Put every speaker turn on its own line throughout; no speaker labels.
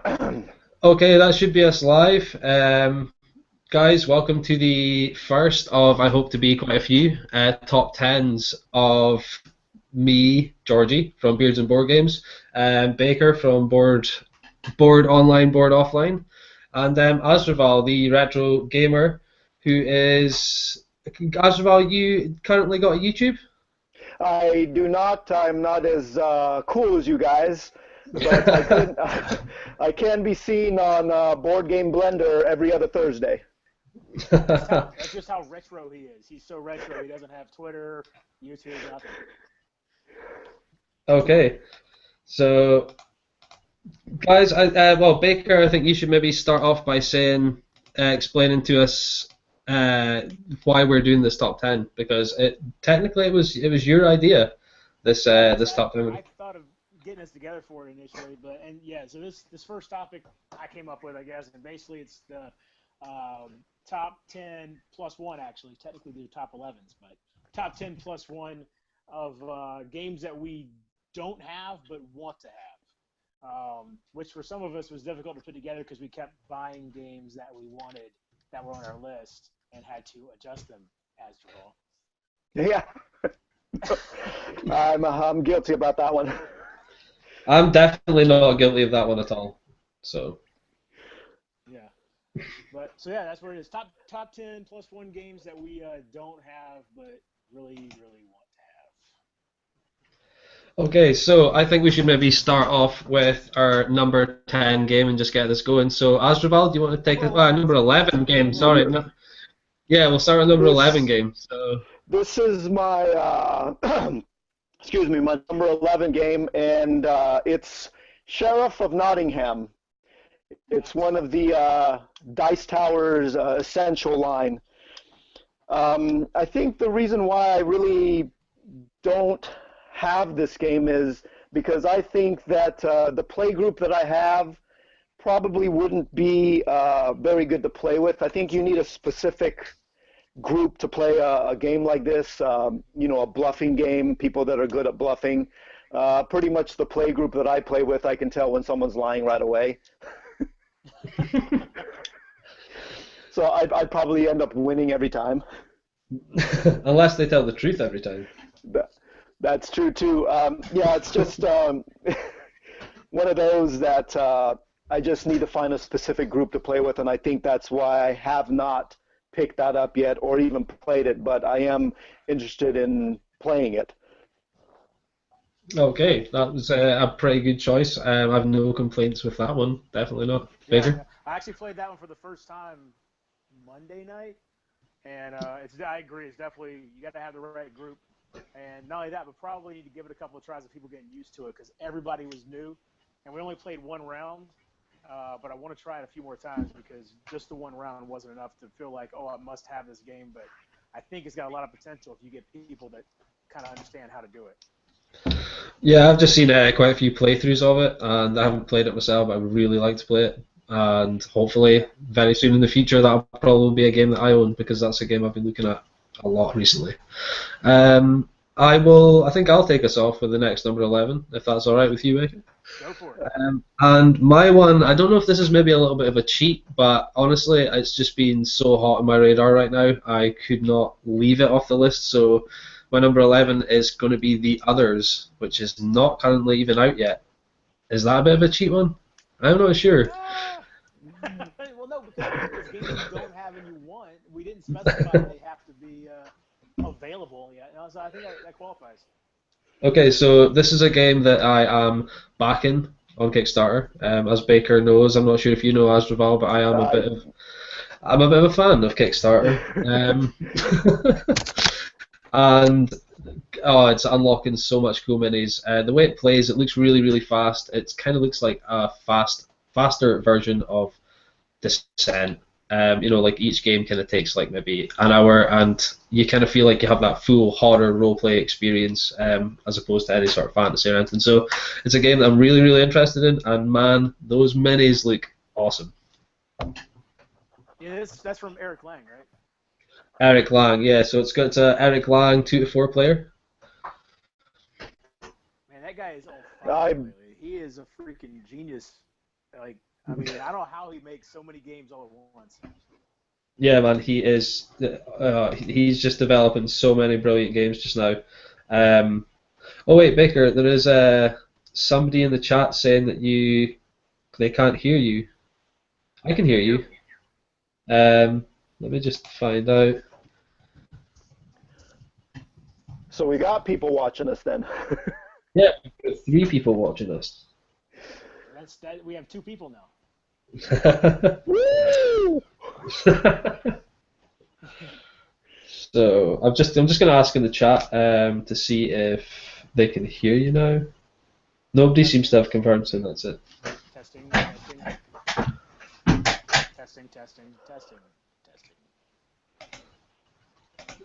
Okay, that should be us live. Guys, welcome to the first of, I hope to be quite a few, top tens of me, Georgie, from Beards and Board Games, Baker from Board Online, Board Offline, and Asdruval, the retro gamer, who is... Asdruval, you currently got a YouTube?
I do not. I'm not as cool as you guys, but I could. I can be seen on Board Game Blender every other Thursday.
That's just how retro he is. He's so retro. He doesn't have Twitter, YouTube, nothing.
Okay, so guys, well, Baker, I think you should maybe start off by explaining to us uh, why we're doing this top ten, because technically it was your idea. This top ten.
I thought of getting us together for it initially, so this first topic I came up with, I guess, and basically it's the top 10 plus one. Actually, technically they're top 11s, but top 10 plus one of games that we don't have but want to have. Which for some of us was difficult to put together because we kept buying games that we wanted that were on our list and had to adjust them as well.
Yeah, I'm guilty about that one.
I'm definitely not guilty of that one at all. So.
Yeah. But so yeah, that's where it is. Top 10 plus one games that we don't have but really want to have.
Okay, so I think we should maybe start off with our number 10 game and just get this going. So, Asdruval, do you want to take number 11 game? Sorry. No, yeah, we'll start with number 11 game. So.
This is my excuse me, my number 11 game, and it's Sheriff of Nottingham. It's one of the Dice Tower's essential line. I think the reason why I really don't have this game is because I think that the play group that I have probably wouldn't be very good to play with. I think you need a specific group to play a game like this, a bluffing game, people that are good at bluffing. Pretty much the play group that I play with, I can tell when someone's lying right away. So I'd probably end up winning every time.
Unless they tell the truth every time.
That's true too. Yeah, it's just one of those that I just need to find a specific group to play with, and I think that's why I have not picked that up yet or even played it, but I am interested in playing it.
Okay, that was a pretty good choice. I have no complaints with that one. Definitely not. Baker?
Yeah, I actually played that one for the first time Monday night, and I agree. It's definitely, you got to have the right group. And not only that, but probably need to give it a couple of tries of people getting used to it because everybody was new, and we only played one round. But I want to try it a few more times because just the one round wasn't enough to feel like, oh, I must have this game. But I think it's got a lot of potential if you get people that kind of understand how to do it.
Yeah, I've just seen quite a few playthroughs of it, and I haven't played it myself, but I would really like to play it. And hopefully, very soon in the future, that'll probably be a game that I own because that's a game I've been looking at a lot recently. I think I'll take us off with the next number 11, if that's all right with you, Baker.
Go for it.
And my one, I don't know if this is maybe a little bit of a cheat, but honestly, it's just been so hot on my radar right now, I could not leave it off the list. So my number 11 is going to be The Others, which is not currently even out yet. Is that a bit of a cheat one? I'm not sure.
Well, no, because games you don't have and you want, we didn't specify they have to be available yet. So I think that qualifies.
Okay, so this is a game that I am backing on Kickstarter. As Baker knows, I'm not sure if you know Asdruval, but I'm a bit of a fan of Kickstarter. And it's unlocking so much cool minis. The way it plays, it looks really, really fast. It kind of looks like a faster version of Descent. Like each game kind of takes like maybe an hour, and you kind of feel like you have that full horror roleplay experience as opposed to any sort of fantasy or anything. So it's a game that I'm really, really interested in, and man, those minis look awesome.
Yeah, that's from Eric Lang, right?
Eric Lang, yeah. So it's got Eric Lang 2 to 4 player.
Man, that guy is on fire lately. He is a freaking genius. Like I mean, I don't know how he makes so many games all at once.
Yeah, man, he is. He's just developing so many brilliant games just now. Oh wait, Baker, there is somebody in the chat saying that they can't hear you. I can hear you. Let me just find out.
So we got people watching us then.
Yeah, we've got 3 people watching us.
We have 2 people now.
Woo!
So I'm just going to ask in the chat to see if they can hear you now. Nobody seems to have confirmed, so that's it.
Testing.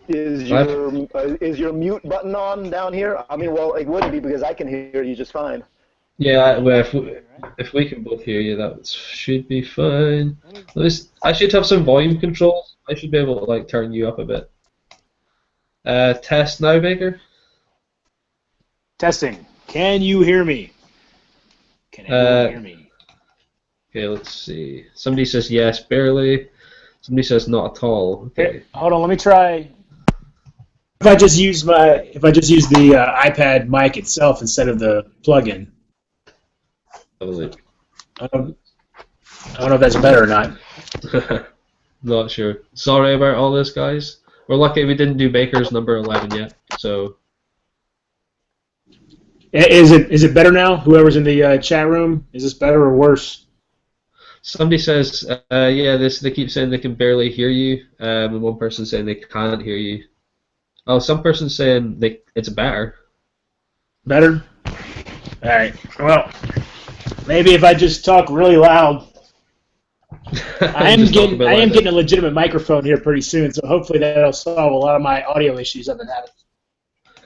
Is your mute button on down here? I mean, well, it wouldn't be because I can hear you just fine.
Yeah, well, if we can both hear you, that should be fine. I should have some volume controls. I should be able to turn you up a bit. Test now, Baker.
Testing. Can you hear me? Can anyone hear me?
Okay, let's see. Somebody says yes, barely. Somebody says not at all. Okay.
Hold on, let me try. If I just use the iPad mic itself instead of the plug-in. I don't know if that's better or not.
Not sure. Sorry about all this, guys. We're lucky we didn't do Baker's number 11 yet. So.
Is it better now? Whoever's in the chat room, is this better or worse?
Somebody says, yeah, they keep saying they can barely hear you, and one person saying they can't hear you. Oh, some person's saying it's better.
Better? All right. Well, maybe if I just talk really loud. I am getting a legitimate microphone here pretty soon, so hopefully that'll solve a lot of my audio issues I've been having.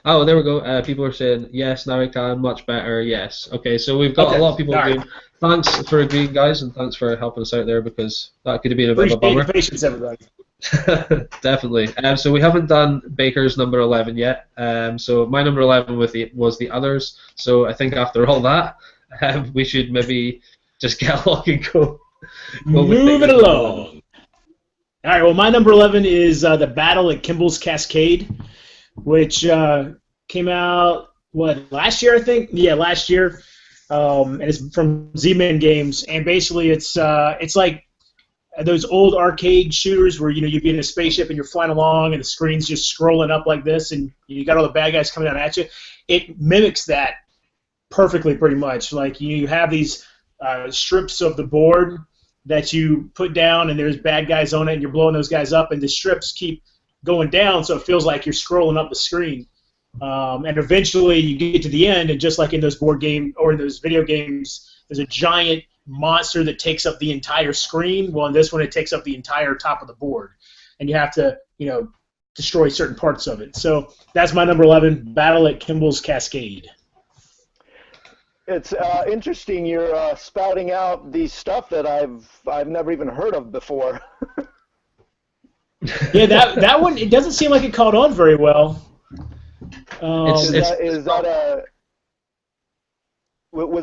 Oh, there we go. People are saying, yes, now I can, much better, yes. Okay, so we've got a lot of people agreeing. Thanks for agreeing, guys, and thanks for helping us out there, because that could have been a bit of a bummer.
Appreciate your patience, everybody.
Definitely. So we haven't done Baker's number 11 yet. So my number 11 was the others. So I think after all that, we should maybe just get along and go
Move it along. All right, well, my number 11 is the Battle at Kimballs Cascade, which came out, last year, I think? Yeah, last year. And it's from Z-Man Games, and basically it's like those old arcade shooters where you'd be in a spaceship and you're flying along and the screen's just scrolling up like this and you got all the bad guys coming down at you. It mimics that perfectly, pretty much. Like you have these strips of the board that you put down and there's bad guys on it and you're blowing those guys up and the strips keep going down so it feels like you're scrolling up the screen. And eventually you get to the end, and just like in those board game or in those video games, there's a giant monster that takes up the entire screen. Well, in this one, it takes up the entire top of the board, and you have to, destroy certain parts of it. So that's my number 11, Battle at Kimballs Cascade.
It's interesting you're spouting out the stuff that I've never even heard of before.
Yeah, that one, it doesn't seem like it caught on very well.
Was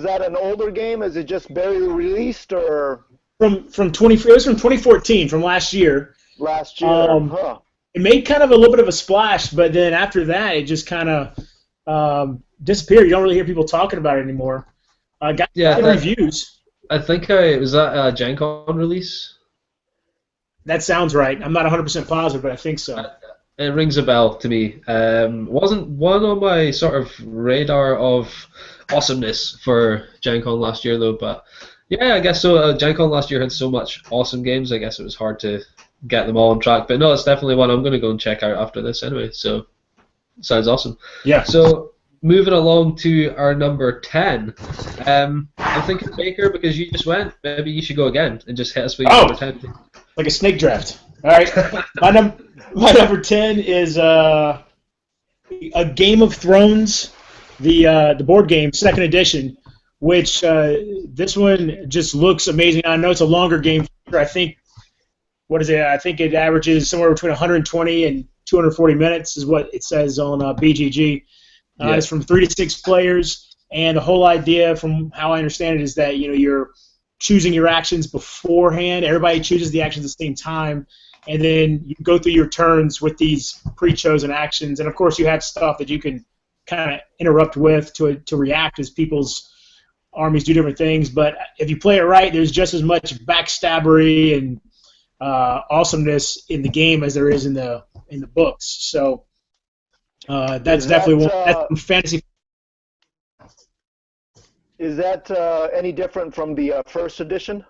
that an older game? Is it just barely released, or
it was from 2014, from last year.
Last year,
It made kind of a little bit of a splash, but then after that, it just kind of disappeared. You don't really hear people talking about it anymore. Got reviews.
I think it was that a Gen Con release.
That sounds right. I'm not 100% positive, but I think so.
It rings a bell to me. Wasn't one on my sort of radar of awesomeness for Gen Con last year, though. But yeah, I guess so. Gen Con last year had so much awesome games. I guess it was hard to get them all on track. But no, it's definitely one I'm going to go and check out after this anyway. So sounds awesome.
Yeah.
So moving along to our number 10. I'm thinking Baker, because you just went. Maybe you should go again and just hit us with your number 10.
Like a snake draft. All right. My number 10 is a Game of Thrones, the board game, second edition, which this one just looks amazing. I know it's a longer game. I think, I think it averages somewhere between 120 and 240 minutes is what it says on BGG. It's from 3 to 6 players, and the whole idea, from how I understand it, is that you're choosing your actions beforehand. Everybody chooses the actions at the same time, and then you go through your turns with these pre-chosen actions. And of course, you have stuff that you can kind of interrupt with to react as people's armies do different things. But if you play it right, there's just as much backstabbery and awesomeness in the game as there is in the books. So that's definitely one fantasy.
Is that any different from the first edition?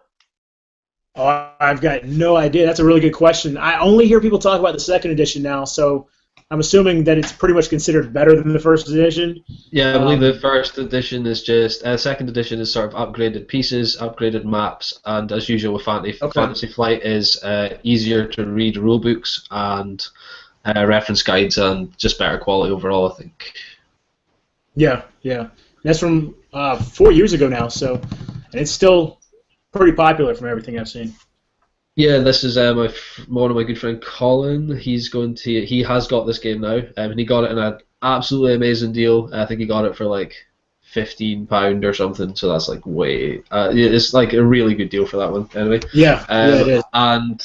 Oh, I've got no idea. That's a really good question. I only hear people talk about the second edition now, so I'm assuming that it's pretty much considered better than the first edition.
Yeah, I believe the first edition is just... second edition is sort of upgraded pieces, upgraded maps, and as usual with Fantasy Flight is easier to read rulebooks and reference guides and just better quality overall, I think.
Yeah. That's from 4 years ago now, so and it's still pretty popular from everything I've seen.
Yeah, this is one of my good friend Colin. He has got this game now, and he got it in an absolutely amazing deal. I think he got it for like £15 or something. So that's like it's like a really good deal for that one. Anyway.
Yeah, it is.
And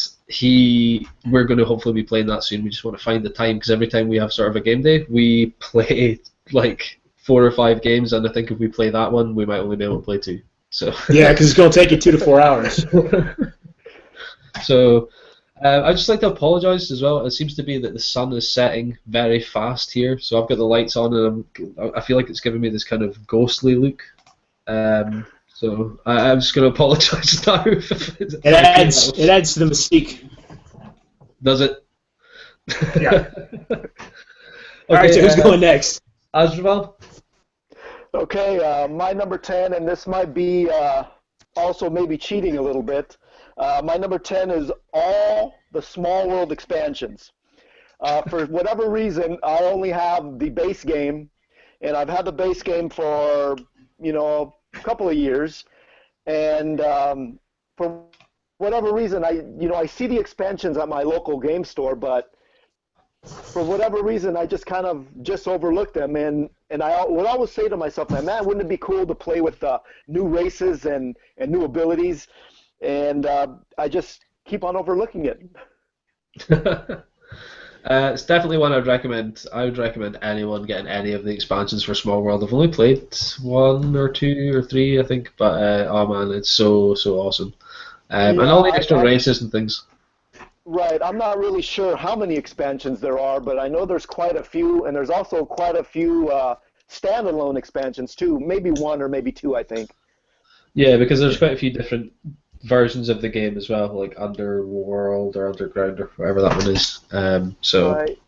we're going to hopefully be playing that soon. We just want to find the time because every time we have sort of a game day, we play like 4 or 5 games, and I think if we play that one, we might only be able to play 2. So
yeah, because it's going to take you 2 to 4 hours.
So I'd just like to apologise as well. It seems to be that the sun is setting very fast here, so I've got the lights on, and I feel like it's giving me this kind of ghostly look. So I'm just going to apologise now. It
adds to the mystique.
Does it?
Yeah. All right, so who's going next?
Asdruval?
Okay, my number 10, and this might be also maybe cheating a little bit. My number 10 is all the Small World expansions. For whatever reason, I only have the base game, and I've had the base game for, a couple of years. And for whatever reason, I see the expansions at my local game store, but for whatever reason, I just kind of overlook them. And I would always say to myself, man, wouldn't it be cool to play with new races and new abilities? And I just keep on overlooking it.
It's definitely one I'd recommend. I would recommend anyone getting any of the expansions for Small World. I've only played 1 or 2 or 3, I think, but oh man, it's so awesome. And all the extra races and things.
Right, I'm not really sure how many expansions there are, but I know there's quite a few, and there's also quite a few standalone expansions too. Maybe 1 or maybe 2, I think. Yeah,
because there's quite a few different versions of the game as well, like Underworld or Underground or whatever that one is.
Right.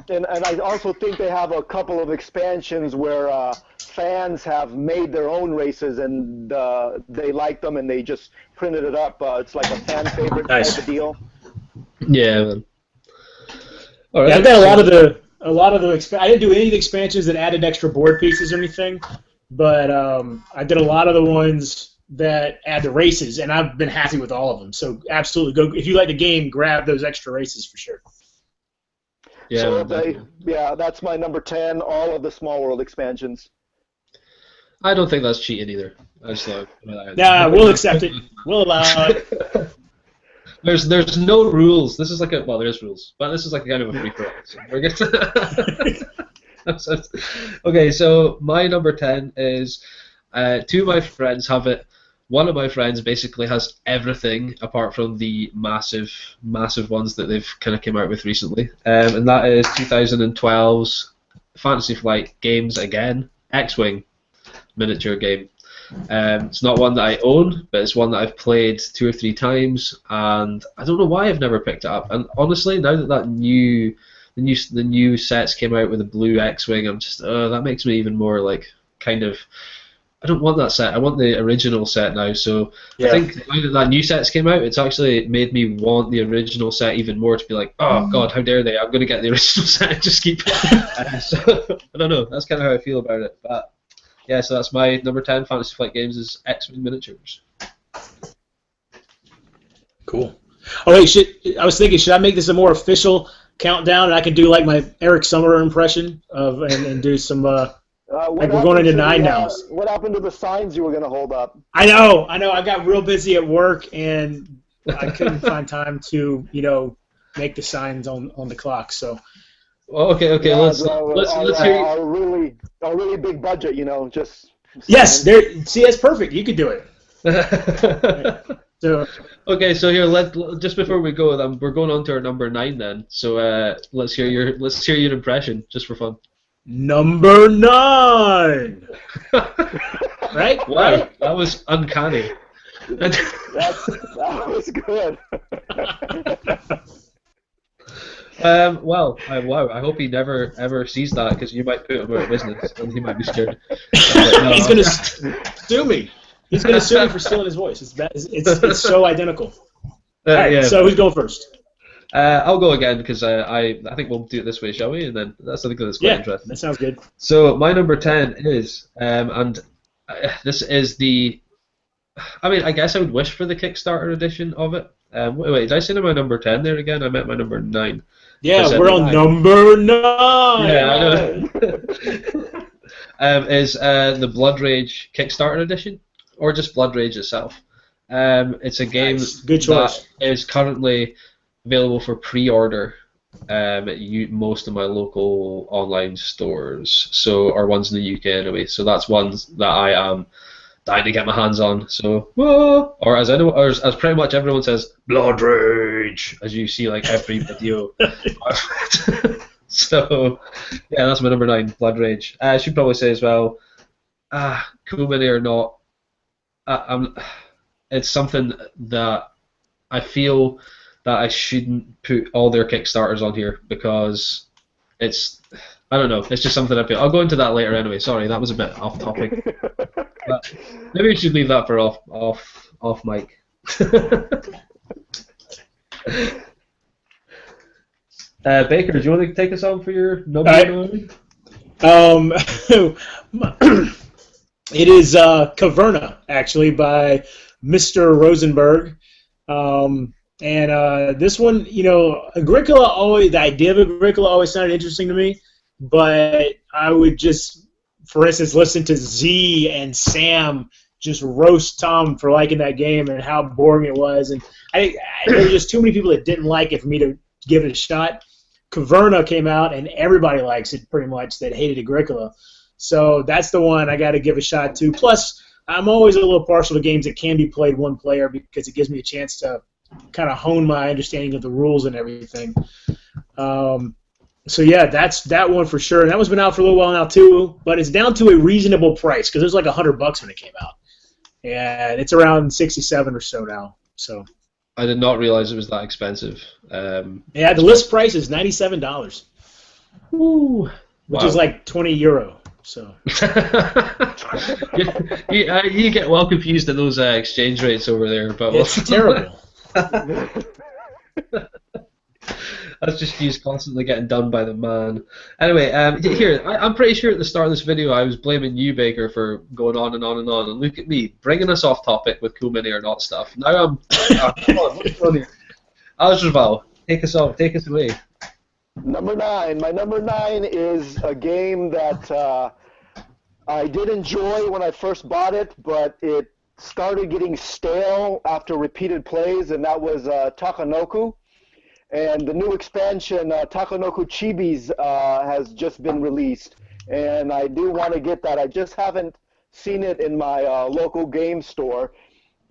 And I also think they have a couple of expansions where fans have made their own races and they like them and they just printed it up. It's like a fan favorite type of deal.
Yeah. Man. All right.
Yeah, I've got a lot of the. I didn't do any of the expansions that added extra board pieces or anything, but I did a lot of the ones that add the races, and I've been happy with all of them. So absolutely, go if you like the game, grab those extra races for sure.
Yeah,
so that's my number 10. All of the Small World expansions.
I don't think that's cheating either. I just thought.
Nah, we'll accept it. We'll allow it.
There's no rules. This is like there's rules, but this is like kind of a free for all. So we're good. Okay, so my number 10 is 2 of my friends have it. One of my friends basically has everything apart from the massive ones that they've kind of came out with recently, and that is 2012's Fantasy Flight Games Again X-Wing miniature game. It's not one that I own, but it's one that I've played 2 or 3 times, and I don't know why I've never picked it up. And honestly, now that the new sets came out with the blue X-Wing, I'm just that makes me even more like kind of. I don't want that set. I want the original set now. So yeah. I think now that new set's came out, it's actually made me want the original set even more. To be like, oh god, how dare they? I'm going to get the original set and just keep it. So I don't know. That's kind of how I feel about it. But yeah, so that's my number 10 Fantasy Flight Games is X-Wing miniatures.
Cool. Oh wait, I was thinking, should I make this a more official countdown, and I can do like my Eric Summerer impression of and do some
What
we're going
happened
into
to
9 now.
What happened to the signs you were going to hold up?
I know. I got real busy at work, and I couldn't find time to, make the signs on the clock. So.
Okay.
Yeah,
Let's hear.
our really big budget, just.
Yes. See, that's perfect. You could do it. So.
Okay, so here, just before we go, we're going on to our number 9 then. So let's hear your impression, just for fun.
Number 9. Right?
Wow,
Right?
that was uncanny.
That was good.
Wow, I hope he never ever sees that, because you might put him out of business and he might be scared. No.
He's gonna sue me. He's gonna sue me for stealing his voice. It's so identical. All right,
yeah.
so who's going first?
I'll go again, because I think we'll do it this way, shall we? And then I think that's quite interesting.
That sounds good.
So my number 10 is, this is the. I mean, I guess I would wish for the Kickstarter edition of it. Wait, did I say my number 10 there again? I meant my number 9.
Yeah, we're on number 9.
Yeah, I know. Is the Blood Rage Kickstarter edition, or just Blood Rage itself? It's a game
Good choice.
that is currently available for pre-order at most of my local online stores, or ones in the UK anyway. So that's ones that I am dying to get my hands on. So, or as pretty much everyone says, Blood Rage, as you see like every video. So, yeah, that's my number 9, Blood Rage. I should probably say as well, cool mini or not, it's something that I feel that I shouldn't put all their Kickstarters on here, because I don't know, it's just something I feel. I'll go into that later anyway. Sorry, that was a bit off topic. But maybe we should leave that for off mic. Baker, do you want to take us on for your number 9?
It is Caverna, actually, by Mr. Rosenberg. And this one, Agricola the idea of Agricola always sounded interesting to me, but I would just, for instance, listen to Z and Sam just roast Tom for liking that game and how boring it was, and there were just too many people that didn't like it for me to give it a shot. Caverna came out, and everybody likes it pretty much that hated Agricola. So that's the one I got to give a shot to. Plus, I'm always a little partial to games that can be played one player, because it gives me a chance to kind of hone my understanding of the rules and everything. So yeah, that's that one for sure. And that one's been out for a little while now too, but it's down to a reasonable price, because it was like $100 when it came out, and it's around 67 or so now. So
I did not realize it was that expensive.
Yeah, the list price is $97.
Ooh,
which is like €20. So
you get well confused at those exchange rates over there, but
it's terrible.
That's just you constantly getting done by the man. Anyway, here, I'm pretty sure at the start of this video I was blaming you, Baker, for going on and on and on, and look at me, bringing us off topic with cool mini or not stuff. Now I'm... come on, what's going on here? Asdruval, take us away.
Number 9. My number 9 is a game that I did enjoy when I first bought it, but it started getting stale after repeated plays, and that was Takanoku. And the new expansion, Takanoku Chibis, has just been released, and I do want to get that. I just haven't seen it in my local game store.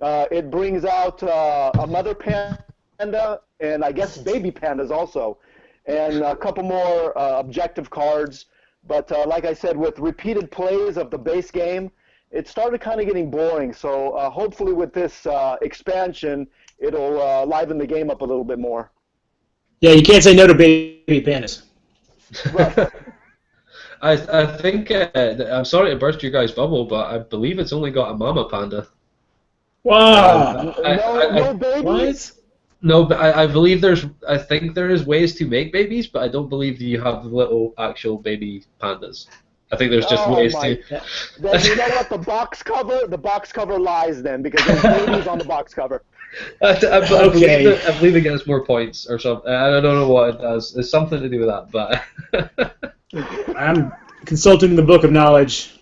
It brings out a mother panda, and I guess baby pandas also, and a couple more objective cards. But like I said, with repeated plays of the base game, it started kind of getting boring. So hopefully with this expansion, it'll liven the game up a little bit more.
Yeah, you can't say no to baby pandas.
Right.
I think, I'm sorry to burst your guys' bubble, but I believe it's only got a mama panda.
Wow.
No babies?
No, but I believe I think there is ways to make babies, but I don't believe you have the little actual baby pandas. I think there's just ways to...
Then you know what, the box cover lies then, because there's babies on the box cover.
I believe it gets more points or something. I don't know what it does. There's something to do with that, but...
consulting the book of knowledge.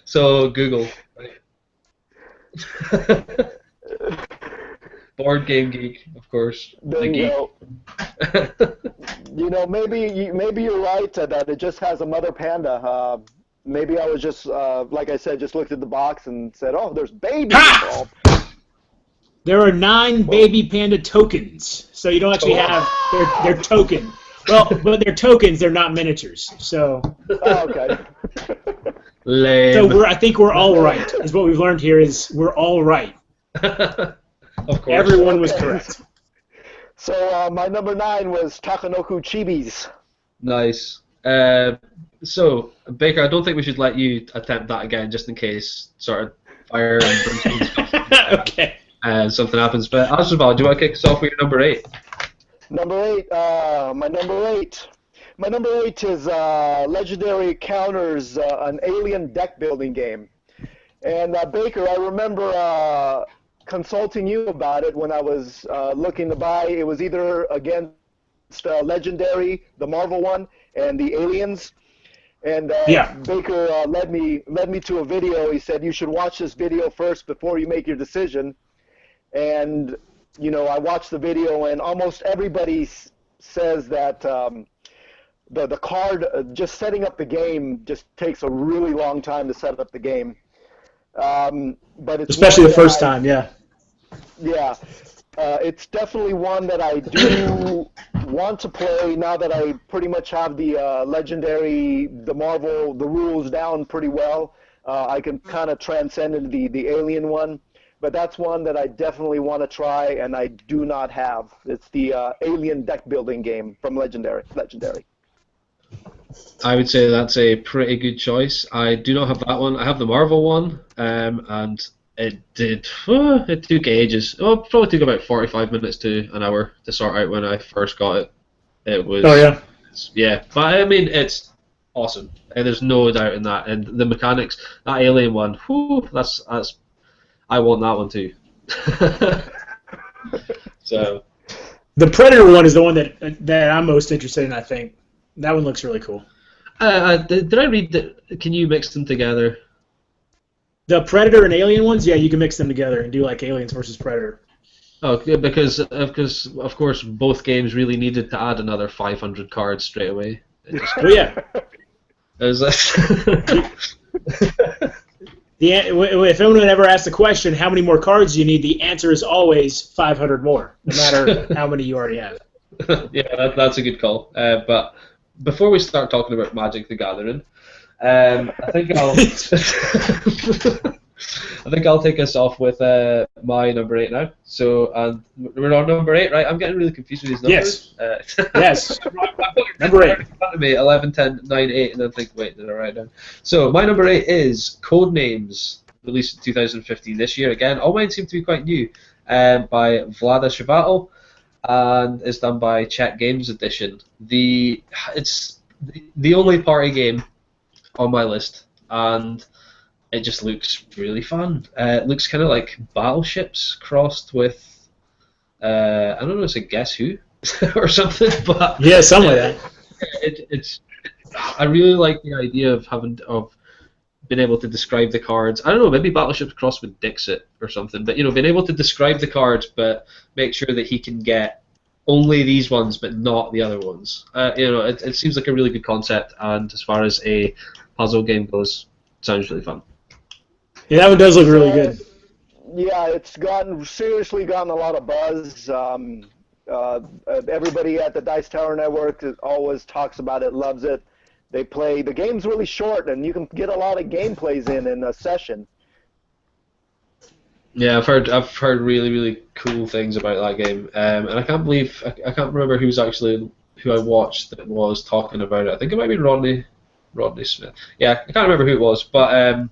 So Google. Right? Board Game Geek, of course.
There you go. You know, maybe you're right that it just has a mother panda. Maybe I was just, like I said, just looked at the box and said, oh, there's babies involved.
There are 9 baby panda tokens, so you don't actually have their token. Well, but they're tokens, they're not miniatures. So.
Oh, okay.
Lame.
So I think we're all right. Is what we've learned here is we're all right.
Of course.
Everyone was correct.
So my number 9 was Takanoku Chibis.
Nice. So Baker, I don't think we should let you attempt that again, just in case sort of fire and brimstone stuff.
Okay.
Something happens. But Asdruval, do you want to kick us off with your number 8?
Number 8. My number 8. My number 8 is Legendary Encounters, an alien deck building game. And Baker, I remember consulting you about it when I was looking to buy. It was either against Legendary, the Marvel one, and the Aliens. And Baker led me to a video. He said you should watch this video first before you make your decision. And you know, I watched the video, and almost everybody says that the card, just setting up the game, just takes a really long time to set up the game. But it's
especially the first time, yeah.
Yeah, it's definitely one that I do want to play now that I pretty much have the Legendary, the Marvel, the rules down pretty well. I can kind of transcend into the Alien one. But that's one that I definitely want to try, and I do not have. It's the Alien deck building game from Legendary.
I would say that's a pretty good choice. I do not have that one. I have the Marvel one, and it took ages. Oh, it probably took about 45 minutes to an hour to sort out when I first got it. It was.
Oh yeah.
Yeah, but I mean it's awesome. And there's no doubt in that. And the mechanics, that Alien one, that's. I want that one too. So.
The Predator one is the one that I'm most interested in, I think. That one looks really cool.
Did I read that? Can you mix them together?
The Predator and Alien ones, yeah, you can mix them together and do like Aliens versus Predator.
Oh, yeah, because of course both games really needed to add another 500 cards straight away.
Oh yeah. If anyone ever asks the question, how many more cards do you need, the answer is always 500 more, no matter how many you already have.
Yeah, that's a good call. But before we start talking about Magic the Gathering, I think I'll take us off with my number 8 now. So, and we're on number 8, right? I'm getting really confused with these numbers.
Yes. Yes. Number 8.
In front of me, 11, 10, 9, 8, and then think, wait, did I write it down? So, my number 8 is Codenames, released in 2015 this year. Again, all mine seem to be quite new, by Vlada Shavatel, and it's done by Czech Games Edition. It's the only party game on my list, and it just looks really fun. It looks kind of like battleships crossed with, I don't know, it's a Guess Who or something, but
yeah, something like that.
It's. I really like the idea of being able to describe the cards. I don't know, maybe battleships crossed with Dixit or something, but being able to describe the cards, but make sure that he can get only these ones, but not the other ones. It seems like a really good concept, and as far as a puzzle game goes, it sounds really fun.
Yeah, that one does look really good.
Yeah, it's seriously gotten a lot of buzz. Everybody at the Dice Tower Network always talks about it, loves it. The game's really short, and you can get a lot of gameplays in a session.
Yeah, I've heard really, really cool things about that game, and I can't believe I can't remember who I watched that was talking about it. I think it might be Rodney Smith. Yeah, I can't remember who it was, but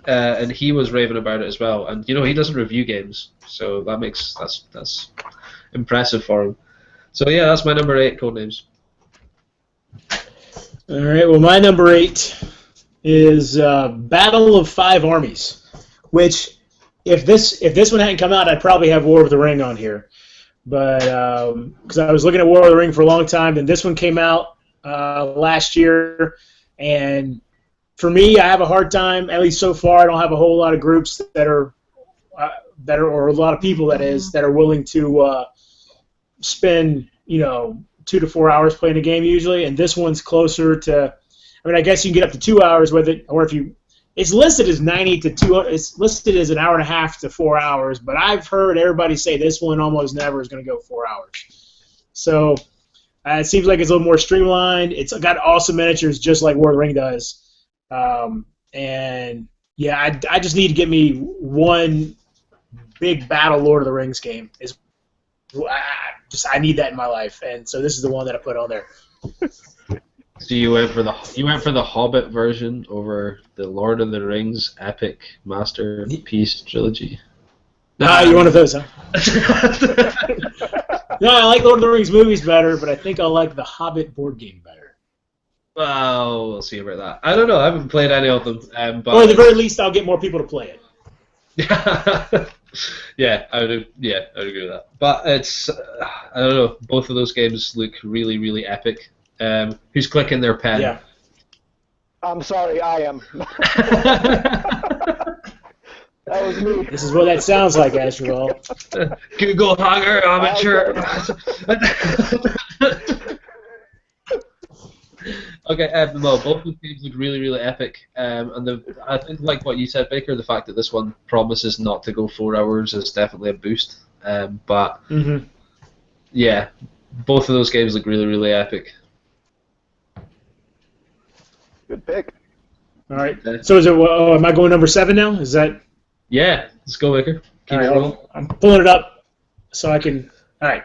and he was raving about it as well. And he doesn't review games, so that's impressive for him. So yeah, that's my number 8, Codenames.
All right. Well, my number 8 is Battle of 5 Armies, which if this one hadn't come out, I'd probably have War of the Ring on here. But because I was looking at War of the Ring for a long time, then this one came out. last year, and for me, I have a hard time. At least so far, I don't have a whole lot of groups that are or a lot of people that are willing to spend 2 to 4 hours playing a game usually, and this one's closer to. I mean, I guess you can get up to 2 hours with it, or if you. It's listed as 90 to 200. It's listed as an hour and a half to 4 hours, but I've heard everybody say this one almost never is going to go 4 hours. So it seems like it's a little more streamlined. It's got awesome miniatures, just like War of the Ring does. And yeah, I just need to get me one big battle Lord of the Rings game. I need that in my life, and so this is the one that I put on there.
So you went for the Hobbit version over the Lord of the Rings epic masterpiece trilogy.
You're one of those, huh? No, I like Lord of the Rings movies better, but I think I like the Hobbit board game better.
Well, we'll see about that. I don't know. I haven't played any of them, but
or at the very least, I'll get more people to play it.
Yeah, I would agree with that. But it's I don't know. Both of those games look really, really epic. Who's clicking their pen?
Yeah.
I'm sorry, I am. That was me.
This is what that sounds like, Asdruval.
Google Hanger amateur. Okay, no, both of the games look really, really epic. And I think, like what you said, Baker, the fact that this one promises not to go 4 hours is definitely a boost. But yeah, both of those games look really, really epic.
Good pick.
All right. So is it? Am I going number 7 now? Is that?
Yeah, let's go, Baker. Keep it rolling.
I'm pulling it up so I can. All right.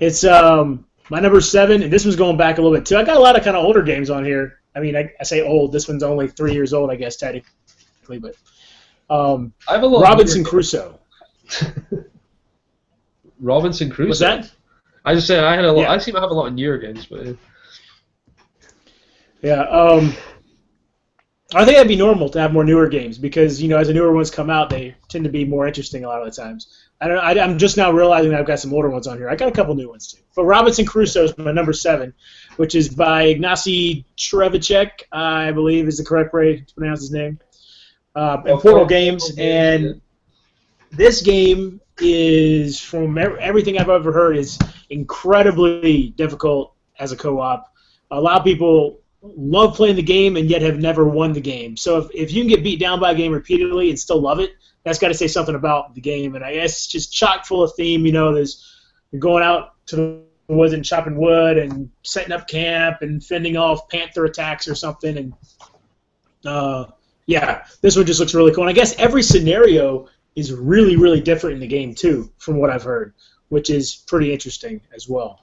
It's my number 7, and this one's going back a little bit too. I got a lot of kind of older games on here. I mean, I say old. This one's only 3 years old, I guess technically, but
I have a lot
Robinson Crusoe.
Robinson Crusoe.
What's that?
I just said I had a lot.
Yeah.
I seem to have a lot of newer games, but
yeah. I think that'd be normal to have more newer games because as the newer ones come out, they tend to be more interesting a lot of the times. I'm just now realizing that I've got some older ones on here. I got a couple new ones too. But Robinson Crusoe is my number 7, which is by Ignacy Trzewiczek, I believe is the correct way to pronounce his name. And Portal Games, and this game is, from everything I've ever heard, is incredibly difficult as a co-op. A lot of people love playing the game and yet have never won the game. So if you can get beat down by a game repeatedly and still love it, that's got to say something about the game. And I guess it's just chock full of theme. You're going out to the woods and chopping wood and setting up camp and fending off panther attacks or something. And yeah, this one just looks really cool. And I guess every scenario is really, really different in the game too, from what I've heard, which is pretty interesting as well.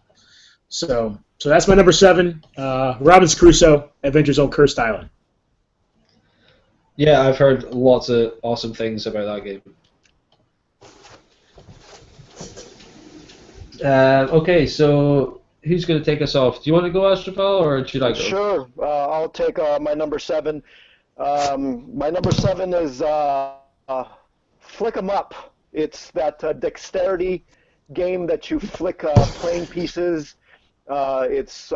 So that's my number 7, Robinson Crusoe, Adventures on Cursed Island.
yeah, I've heard lots of awesome things about that game. Okay, so who's going to take us off? Do you want to go, Asdruval, or should I go?
Sure, I'll take my number 7. My number 7 is Flick 'em Up. It's that dexterity game that you flick playing pieces. It's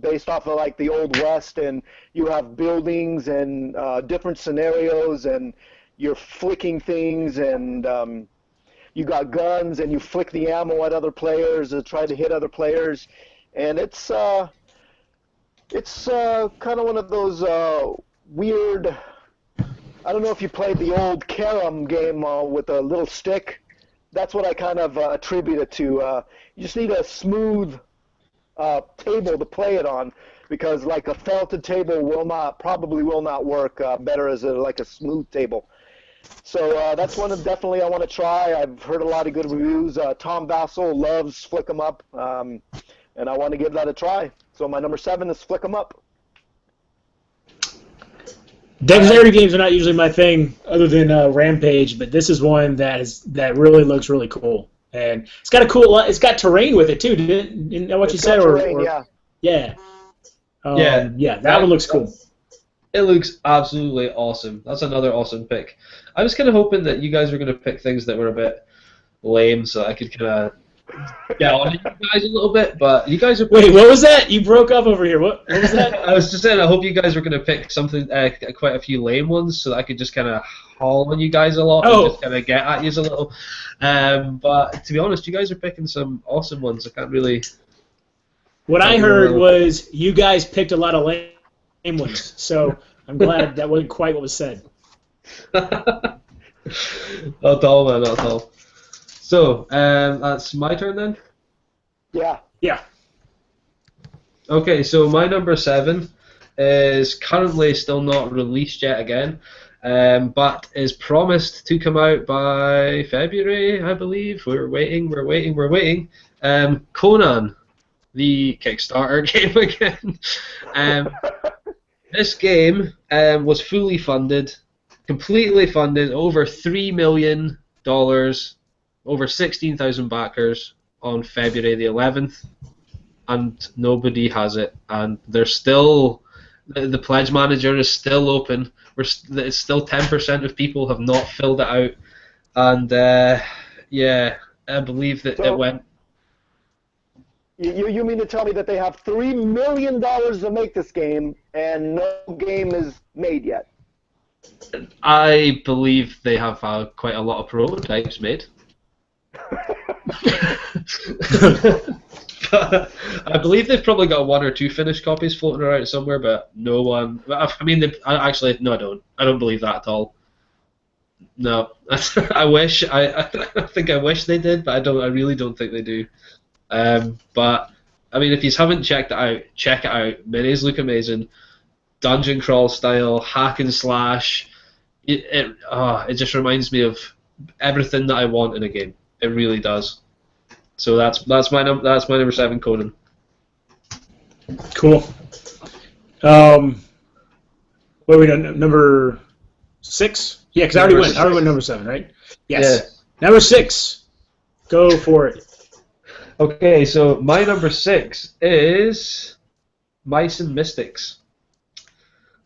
based off of like the Old West, and you have buildings and different scenarios, and you're flicking things, and you got guns, and you flick the ammo at other players to try to hit other players, and it's kind of one of those weird. I don't know if you played the old carom game with a little stick. That's what I kind of attribute it to. You just need a smooth table to play it on, because like a felted table probably will not work better as like a smooth table. So that's one of definitely I want to try. I've heard a lot of good reviews. Tom Vassell loves Flick 'em Up, and I want to give that a try. So my number 7 is Flick 'em Up.
Dexterity games are not usually my thing, other than Rampage, but this is one that really looks really cool. And it's got it's got terrain with it too. Didn't know what you said?
Terrain, yeah.
Yeah.
Yeah,
that one looks cool.
It looks absolutely awesome. That's another awesome pick. I was kind of hoping that you guys were going to pick things that were a bit lame, so I could kind of get on you guys a little bit, but you guys are.
Wait, what was that? You broke up over here. What was that?
I was just saying, I hope you guys were going to pick something, quite a few lame ones, so that I could just kind of haul on you guys a lot and just kind of get at you a little. But to be honest, you guys are picking some awesome ones. I can't really.
What I heard was you guys picked a lot of lame ones, so I'm glad that wasn't quite what was said.
Not at all, man, not at all. So, that's my turn then?
Yeah.
Yeah.
Okay, so my number 7 is currently still not released yet again, but is promised to come out by February, I believe. We're waiting. Conan, the Kickstarter game again. This game was fully funded, completely funded, over $3 million, over 16,000 backers on February the 11th, and nobody has it. And there's still, the pledge manager is still open. It's still 10% of people have not filled it out. And yeah, I believe that it went.
You mean to tell me that they have $3 million to make this game and no game is made yet?
I believe they have quite a lot of prototypes made. But I believe they've probably got 1 or 2 finished copies floating around somewhere, but no one. I mean, actually, no, I don't. I don't believe that at all. No, I wish. I think I wish they did, but I don't. I really don't think they do. But I mean, if you haven't checked it out, check it out. Minis look amazing. Dungeon crawl style, hack and slash. It just reminds me of everything that I want in a game. It really does. So that's my number 7, Conan.
Cool. What are we done? Number 6? Yeah, because I already went number 7, right? Yes. Yeah. Number 6. Go for it.
Okay, so my number 6 is Mice and Mystics.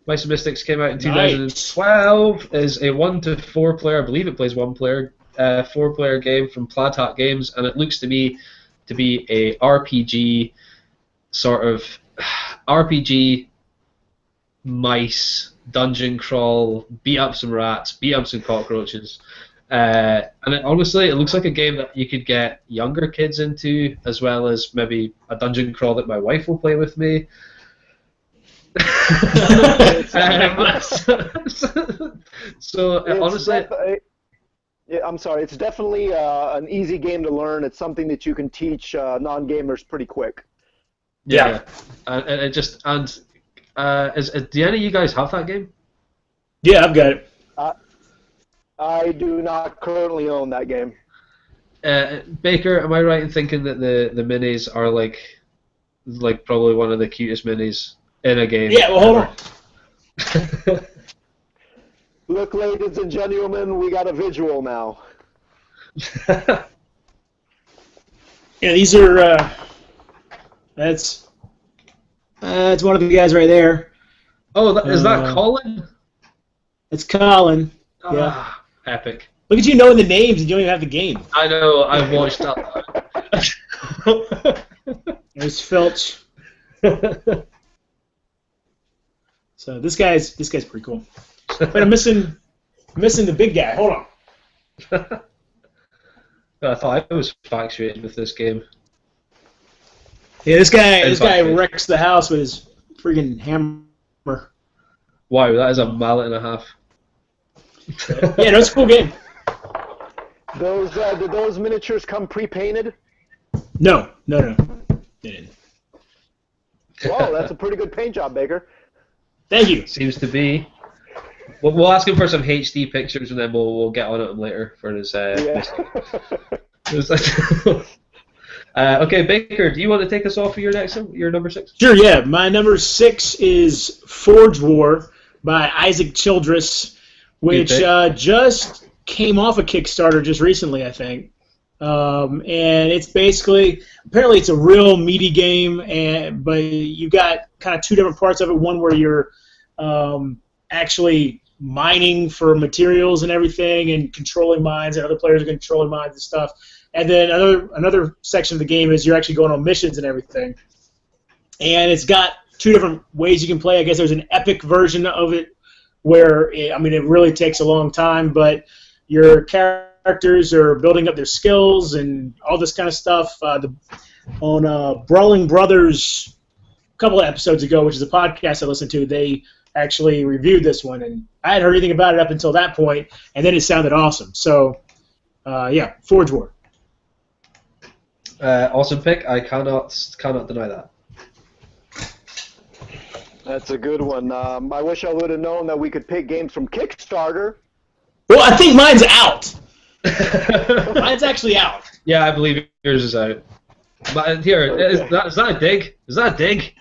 Mice and Mystics came out in 2012. Is a 1 to 4 player. I believe it plays 1 player. 4-player game from Plaid Hat Games, and it looks to me to be a RPG sort of RPG mice dungeon crawl, beat up some rats, beat up some cockroaches, and honestly, it looks like a game that you could get younger kids into, as well as maybe a dungeon crawl that my wife will play with me. Honestly.
I'm sorry. It's definitely an easy game to learn. It's something that you can teach non-gamers pretty quick.
Yeah. Do any of you guys have that game?
Yeah, I've got it.
I do not currently own that game.
Baker, am I right in thinking that the minis are like probably one of the cutest minis in a game?
Yeah. Well, hold on.
Look, ladies and gentlemen, we got a visual now.
Yeah, these are. That's one of the guys right there.
Oh, is that Colin?
It's Colin. Yeah.
Epic.
Look at you knowing the names and you don't even have the game.
I know. I've watched that.
There's Filch. So this guy's pretty cool. But I'm missing the big guy. Hold on.
I thought I was infatuated with this game.
Yeah, this guy wrecks the house with his friggin' hammer.
Wow, that is a mallet and a half.
Yeah, no, it's a cool game.
Did those miniatures come pre-painted?
No. They didn't.
Whoa, that's a pretty good paint job, Baker.
Thank you.
Seems to be. We'll ask him for some HD pictures, and then we'll get on it later for his. Okay, Baker, do you want to take us off for your number 6?
Sure. Yeah, my number 6 is Forge War by Isaac Childress, which just came off a Kickstarter just recently, I think. And it's basically, apparently it's a real meaty game, but you got kind of 2 different parts of it. One where you're actually mining for materials and everything and controlling mines, and other players are controlling mines and stuff. And then another section of the game is you're actually going on missions and everything. And it's got two different ways you can play. I guess there's an epic version of it where, it really takes a long time, but your characters are building up their skills and all this kind of stuff. On Brawling Brothers a couple of episodes ago, which is a podcast I listened to, they actually reviewed this one, and I hadn't heard anything about it up until that point, and then it sounded awesome. So, Forge War.
Awesome pick. I cannot deny that.
That's a good one. I wish I would have known that we could pick games from Kickstarter.
Well, I think mine's out. Mine's actually out.
Yeah, I believe yours is out. But here, is that a dig? Is that a dig?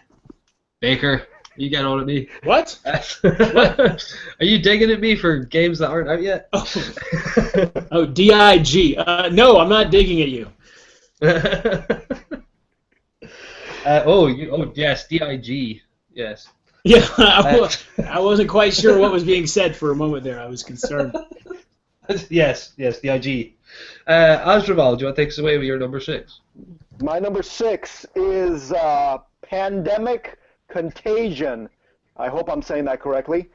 Baker, you getting on at me?
What?
Are you digging at me for games that aren't out yet?
Oh, D-I-G. No, I'm not digging at you.
Yes, D-I-G. Yes.
Yeah, I wasn't quite sure what was being said for a moment there. I was concerned.
Yes, D-I-G. Asdruval, do you want to take us away with your number 6?
My number 6 is Pandemic Contagion. I hope I'm saying that correctly.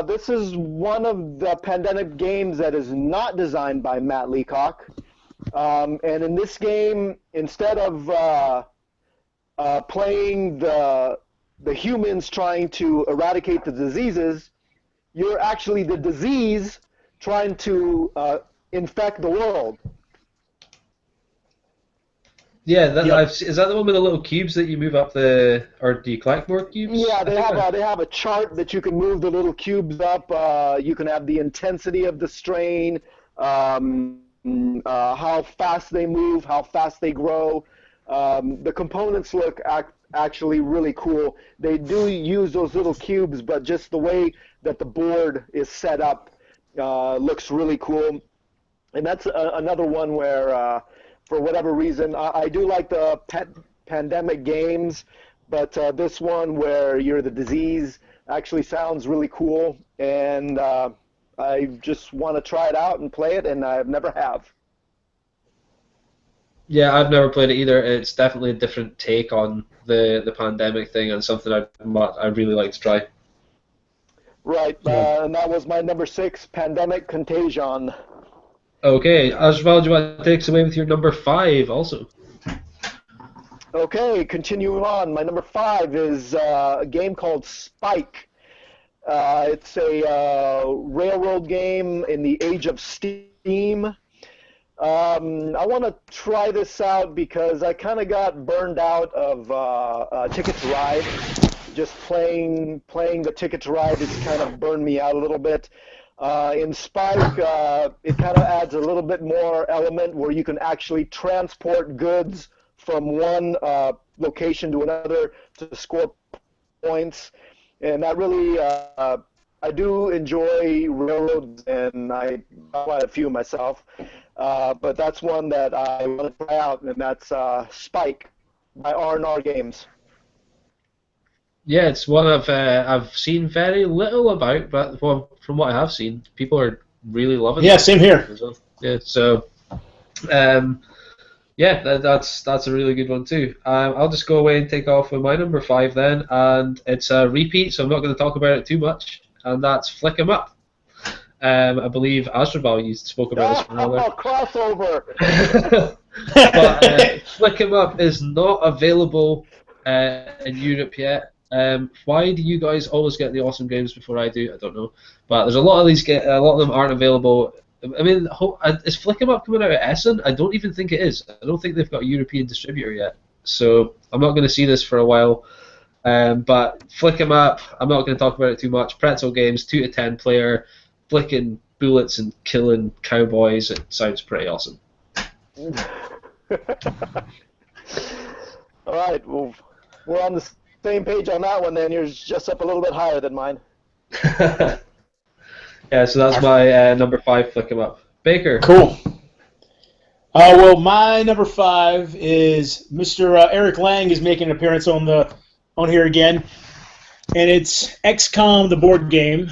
This is one of the Pandemic games that is not designed by Matt Leacock. And in this game, instead of playing the humans trying to eradicate the diseases, you're actually the disease trying to infect the world.
Yeah, is that the one with the little cubes that you move up or do you collect more cubes?
Yeah, they have a chart that you can move the little cubes up. You can have the intensity of the strain, how fast they move, how fast they grow. The components look actually really cool. They do use those little cubes, but just the way that the board is set up looks really cool. And that's another one where, for whatever reason, I do like the pandemic games, but this one where you're the disease actually sounds really cool, and I just want to try it out and play it, and I never have.
Yeah, I've never played it either. It's definitely a different take on the pandemic thing, and something I'd really like to try.
Right, and that was my number 6, Pandemic Contagion.
Okay, Asdruval, do you want to take us away with your number 5 also?
Okay, continuing on. My number 5 is a game called Spike. It's a railroad game in the age of Steam. I want to try this out because I kind of got burned out of Ticket to Ride. Just playing the Ticket to Ride has kind of burned me out a little bit. In Spike, it kind of adds a little bit more element where you can actually transport goods from one location to another to score points. And that really, I do enjoy railroads, and I bought a few myself. But that's one that I want to try out, and that's Spike by R&R Games.
Yeah, it's one I've seen very little about, but from what I have seen, people are really loving it.
Yeah, same here.
Yeah, so that's a really good one too. I'll just go away and take off with my number 5 then, and it's a repeat, so I'm not going to talk about it too much, and that's Flick 'em Up. I believe Asdruval, you spoke about this one earlier.
Oh, crossover!
But Flick 'em Up is not available in Europe yet. Why do you guys always get the awesome games before I do? I don't know. But there's a lot of them aren't available. I mean, is Flick 'em Up coming out of Essen? I don't even think it is. I don't think they've got a European distributor yet. So I'm not going to see this for a while. But Flick 'em Up, I'm not going to talk about it too much. Pretzel games, 2 to 10 player, flicking bullets and killing cowboys. It sounds pretty awesome.
All right, well, we're on the same page on that one then. Yours just up a little bit higher than mine.
Yeah, so that's my number 5, Flick 'em Up. Baker.
Cool. Well, my number 5 is Mr. Eric Lang is making an appearance on here again, and it's Xcom, the board game,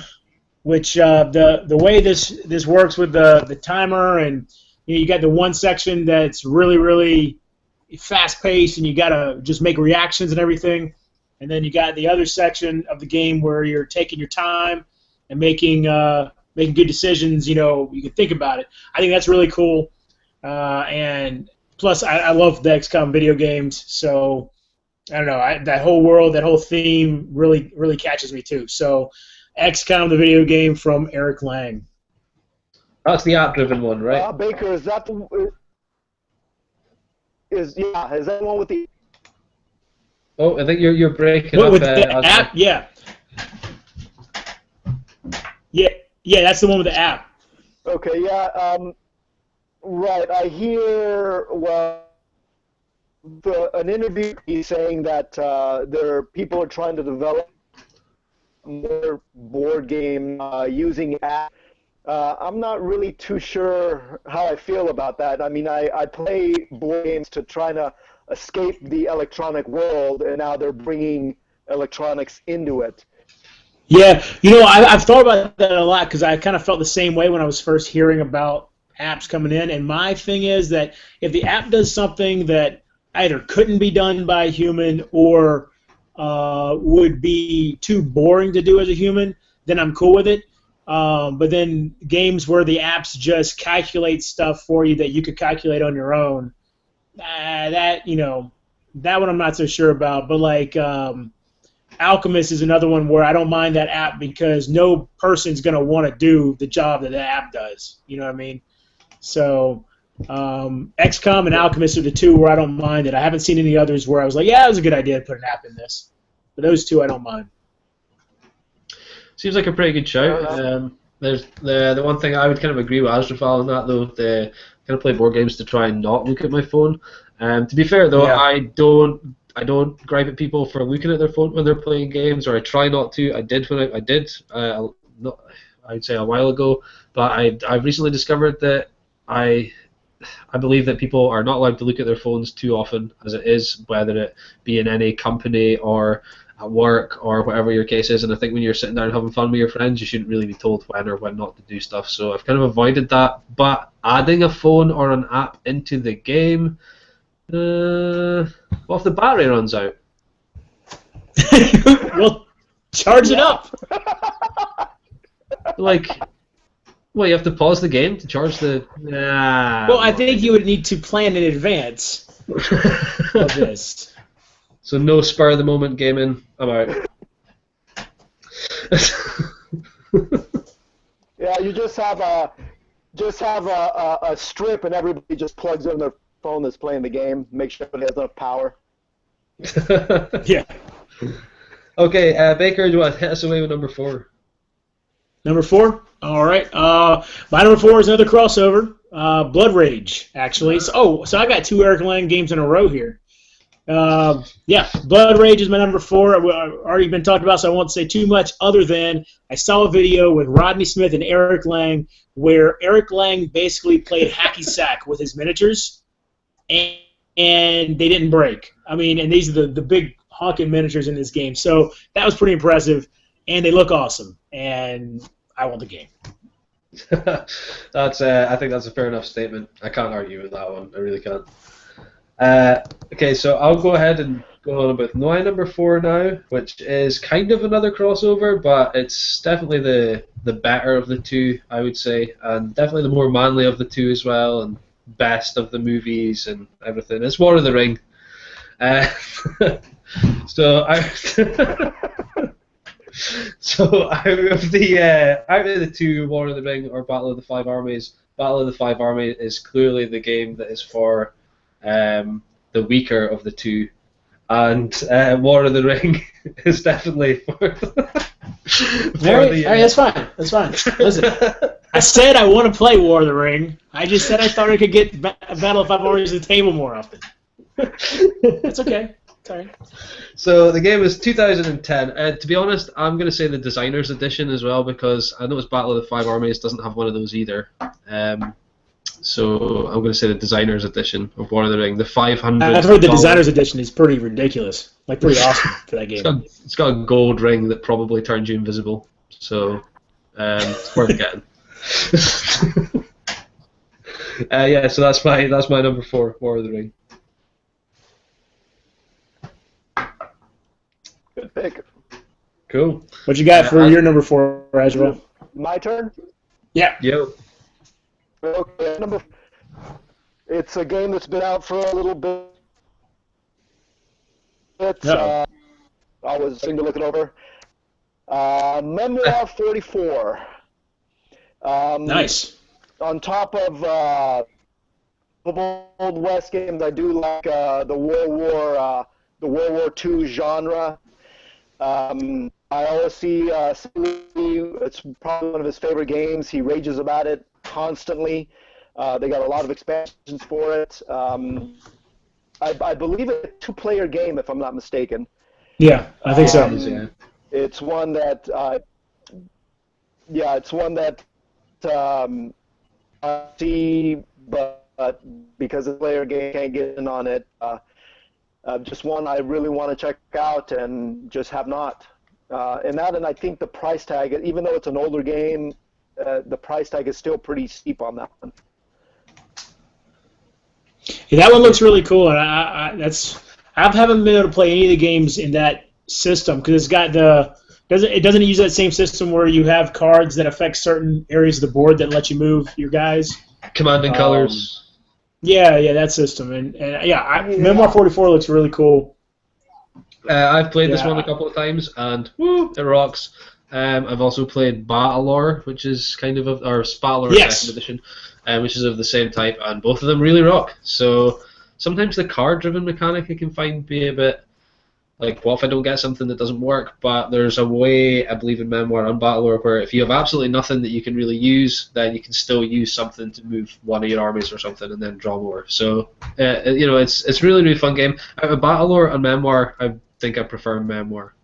which the way this works with the timer and You got the one section that's really, really fast-paced, and you got to just make reactions and everything. And then you got the other section of the game where you're taking your time and making good decisions. You can think about it. I think that's really cool. And plus, I love the XCOM video games, so I don't know. That whole world, that whole theme really, really catches me too. So, XCOM, the video game from Eric Lang.
That's the app-driven one, right?
Baker, is that the is that the one with the?
Oh, I think you're breaking up.
With the app, yeah. Yeah, that's the one with the app.
Okay, yeah. Right, I hear an interview he's saying that people are trying to develop more board game using app. I'm not really too sure how I feel about that. I mean, I play board games to try to escape the electronic world, and now they're bringing electronics into it.
Yeah, I've thought about that a lot because I kind of felt the same way when I was first hearing about apps coming in. And my thing is that if the app does something that either couldn't be done by a human or would be too boring to do as a human, then I'm cool with it. But then games where the apps just calculate stuff for you that you could calculate on your own, that one I'm not so sure about. But like Alchemist is another one where I don't mind that app because no person's going to want to do the job that the app does. You know what I mean? So XCOM and Alchemist are the two where I don't mind it. I haven't seen any others where I was like, yeah, it was a good idea to put an app in this. But those two I don't mind.
Seems like a pretty good shout. There's the one thing I would kind of agree with Asdruval on that, though. The kind of play board games to try and not look at my phone. To be fair, though,
Yeah.
I don't gripe at people for looking at their phone when they're playing games, or I try not to. I did I'd say a while ago, but I've recently discovered that I believe that people are not allowed to look at their phones too often, as it is, whether it be in any company or at work or whatever your case is. And I think when you're sitting down having fun with your friends, you shouldn't really be told when or when not to do stuff. So I've kind of avoided that. But adding a phone or an app into the game, what if the battery runs out?
Well, charge it up.
Like, well, you have to pause the game to charge the.
Well, I think you would need to plan in advance of this.
So no spur of the moment gaming. I'm out.
Yeah, you just have a strip, and everybody just plugs in their phone that's playing the game. Make sure it has enough power.
Yeah.
Okay, Baker, do you want to hit us away with number 4?
Number 4? All right. My number 4 is another crossover. Blood Rage, actually. So I got 2 Eric Lang games in a row here. Yeah, Blood Rage is my number 4. I've already been talked about, so I won't say too much other than I saw a video with Rodney Smith and Eric Lang where Eric Lang basically played hacky sack with his miniatures, and they didn't break. I mean, and these are the big honking miniatures in this game. So that was pretty impressive, and they look awesome, and I want the game.
That's I think that's a fair enough statement. I can't argue with that one. I really can't. Okay, so I'll go ahead and go on with my number 4 now, which is kind of another crossover, but it's definitely the better of the two, I would say, and definitely the more manly of the two as well, and best of the movies and everything. It's War of the Ring. So out of the two, War of the Ring or Battle of the Five Armies, Battle of the Five Armies is clearly the game that is for the weaker of the two, and War of the Ring is definitely for
All right, that's fine. That's fine. Listen, I said I want to play War of the Ring. I just said I thought I could get Battle of Five Armies to the table more often. It's okay. It's all right.
So the game is 2010. To be honest, I'm going to say the Designer's Edition as well, because I noticed Battle of the Five Armies doesn't have one of those either. So I'm going to say the Designer's Edition of War of the Ring. The 500.
I've heard the Designer's Edition is pretty ridiculous. Like, pretty awesome for that game.
It's got a gold ring that probably turns you invisible. So it's worth getting. Yeah, so that's my number 4, War of the Ring.
Good pick.
Cool.
What you got for your number 4, Asdruval?
My turn?
Yeah.
Yo.
Okay, it's a game that's been out for a little bit.
Uh-oh.
I was going to look it over. Memoir 44.
Nice.
On top of Old West games, I do like the World War II genre. I always see it's probably one of his favorite games. He rages about it constantly. They got a lot of expansions for it. I believe it's a 2-player game, if I'm not mistaken.
Yeah, I think so.
Yeah.
It's one that, I see, but because the player game can't get in on it, just one I really want to check out and just have not. And I think the price tag, even though it's an older game, the price tag is still pretty steep on that one.
Yeah, that one looks really cool, and I haven't been able to play any of the games in that system because it's got it doesn't use that same system where you have cards that affect certain areas of the board that let you move your guys.
Command and colors.
Yeah, that system, and Memoir 44 looks really cool.
I've played this one a couple of times, and woo, it rocks. I've also played Battlelore, which is kind of or Spattlelore Second Edition, which is of the same type, and both of them really rock. So sometimes the card-driven mechanic I can find be a bit like, what if I don't get something that doesn't work? But there's a way, I believe in Memoir and Battlelore, where if you have absolutely nothing that you can really use, then you can still use something to move one of your armies or something and then draw more. So, it's really, really fun game. Out of Battlelore and Memoir, I think I prefer Memoir.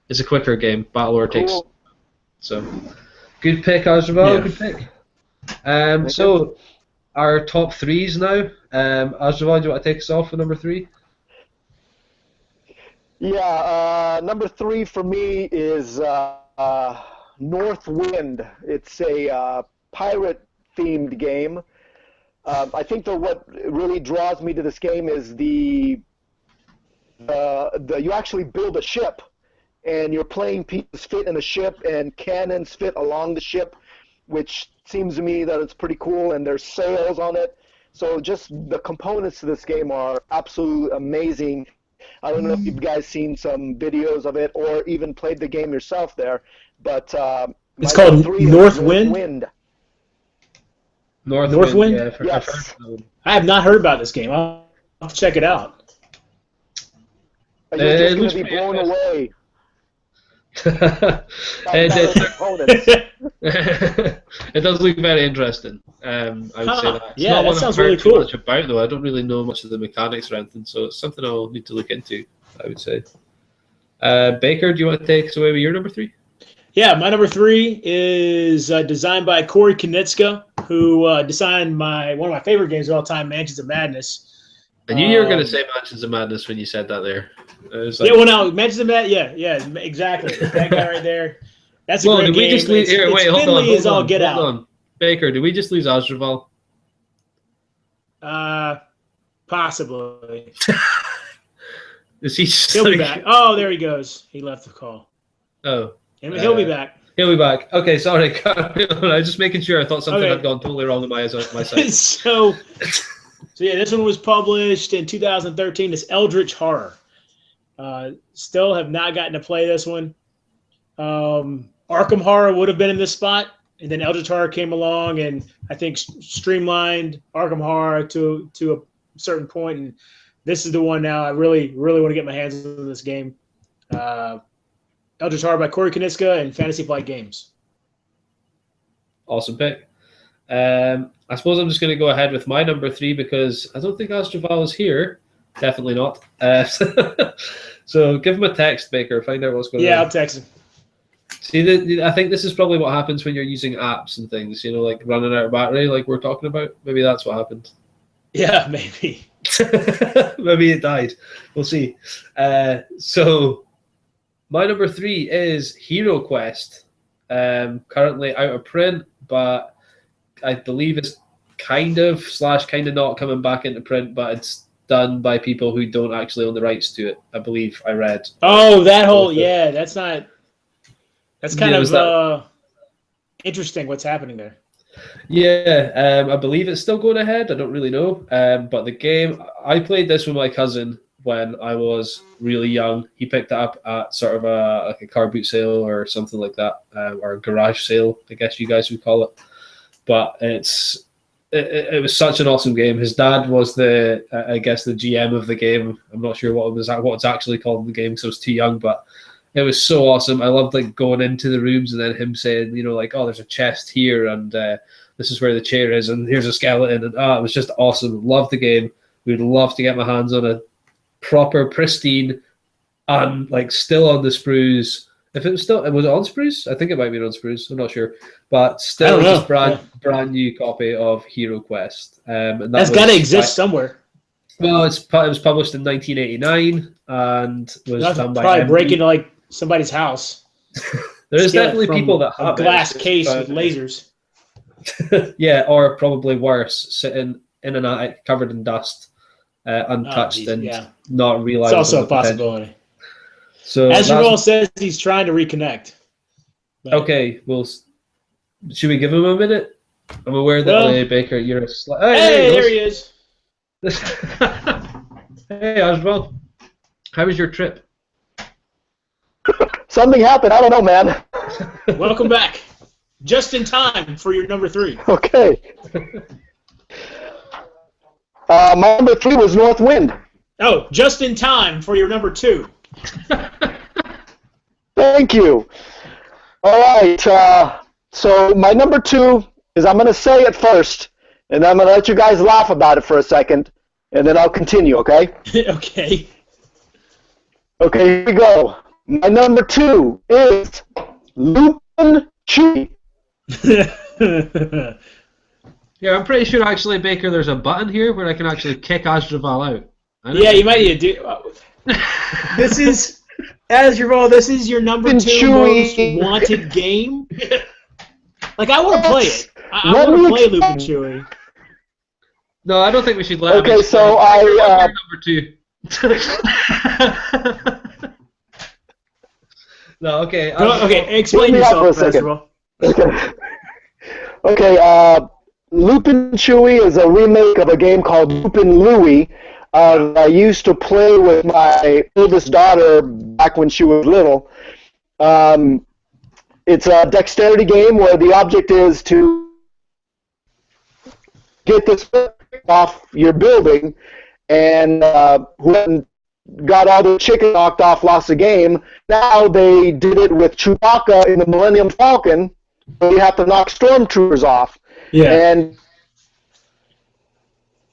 It's a quicker game. Battlelore takes... So, good pick, Asdruval.
Yeah.
Good pick. So, our top 3s now. Asdruval, do you want to take us off with number 3?
Yeah, number 3 for me is North Wind. It's a pirate-themed game. I think that what really draws me to this game is you actually build a ship, and your playing pieces fit in a ship, and cannons fit along the ship, which seems to me that it's pretty cool, and there's sails on it. So just the components to this game are absolutely amazing. I don't know if you guys seen some videos of it or even played the game yourself there, but
it's called North Wind.
North Wind.
Yeah, yes.
I have not heard about this game. I'll have to check it out.
You're just going to be blown away.
It does look very interesting. I would say that. It's not
that
one
sounds
I've heard
really
too
cool.
much about, though. I don't really know much of the mechanics or anything, so it's something I'll need to look into, I would say. Baker, do you want to take us away with your number 3?
Yeah, my number 3 is designed by Corey Konieczka, who designed one of my favorite games of all time, Mansions of Madness.
I knew you were going to say Mansions of Madness when you said that there.
Mansions of Madness, yeah, exactly. That guy right there. That's a great
did we
game.
Just leave, here, wait, hold on. Baker, did we just lose Asdruval?
Possibly.
Is he just
He'll be back. Oh, there he goes. He left the call.
Oh.
He'll be back.
He'll be back. Okay, sorry. I was just making sure. I thought something had gone totally wrong on my side.
So yeah, this one was published in 2013. It's Eldritch Horror. Still have not gotten to play this one. Arkham Horror would have been in this spot, and then Eldritch Horror came along and I think streamlined Arkham Horror to a certain point, and this is the one now I really, really want to get my hands on this game. Eldritch Horror by Corey Konieczka and Fantasy Flight Games.
Awesome pick. I suppose I'm just going to go ahead with my number 3 because I don't think Asdruval is here. Definitely not. So give him a text, Baker. Find out what's going on.
Yeah, I'll text him.
See, I think this is probably what happens when you're using apps and things, like running out of battery, like we're talking about. Maybe that's what happened.
Yeah, maybe.
Maybe it died. We'll see. So my number 3 is Hero Quest. Currently out of print, but I believe it's kind of / kind of not coming back into print, but it's done by people who don't actually own the rights to it. I believe I read.
Oh, that whole that's not. That's kind of interesting. What's happening there?
Yeah, I believe it's still going ahead. I don't really know. But the game, I played this with my cousin when I was really young. He picked it up at sort of a car boot sale or something like that, or a garage sale, I guess you guys would call it. But it was such an awesome game. His dad was the GM of the game. I'm not sure what it's actually called in the game because I was too young, but it was so awesome. I loved like going into the rooms and then him saying, like, oh, there's a chest here and this is where the chair is and here's a skeleton, and it was just awesome. Loved the game. We'd love to get my hands on a proper, pristine, and like still on the sprues. If it was it on sprues? I think it might be on sprues. I'm not sure, but still just brand new copy of Hero Quest. And
that's got to exist somewhere.
Well, it was published in 1989 and was done by
probably break into like somebody's house.
There's definitely people that have
a glass case with lasers.
Yeah, or probably worse, sitting in an attic covered in dust, untouched and not realizing.
It's also a possibility.
So
Asdruval says he's trying to reconnect.
But... Okay, well, should we give him a minute? I'm aware that Baker, you're a
hey, there he is.
Hey, Asdruval. How was your trip?
Something happened. I don't know, man.
Welcome back. Just in time for your number 3.
Okay. My number 3 was North Wind.
Oh, just in time for your number 2.
Thank you. All right. So my number 2 is, I'm going to say it first, and I'm going to let you guys laugh about it for a second, and then I'll continue, okay?
Okay.
Okay, here we go. My number 2 is Lupin Chewy.
Yeah, I'm pretty sure actually, Baker, there's a button here where I can actually kick Asdruval out.
Yeah, you might need to do. This is Asdruval. This is your number 2 most wanted game. Like, I want to play it. I want to play Lupin Chewy.
No, I don't think we should let him.
Okay, so
number 2. No, okay.
Okay, explain yourself, Asdruval.
Okay, Lupin Chewy is a remake of a game called Lupin Louie. I used to play with my oldest daughter back when she was little. It's a dexterity game where the object is to get this off your building, and who got all the chicken knocked off lost the game. Now they did it with Chewbacca in the Millennium Falcon, where you have to knock stormtroopers off.
Yeah.
And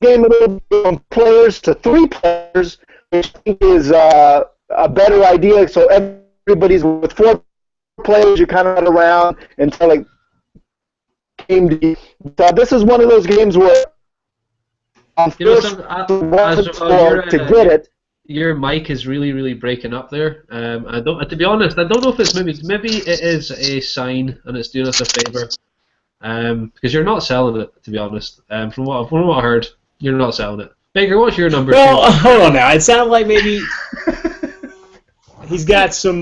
game from players to 3 players, which I think is a better idea. So everybody's with 4 players, you kind of run around until it came to. So this is one of those games where I'm first to get it.
Your mic is really, really breaking up there. I don't. To be honest, I don't know if it's maybe it is a sign and it's doing us a favor. Because you're not selling it, to be honest. From what I heard, you're not selling it. Baker, what's your number 2?
Well, hold on now. It sounded like maybe he's got some.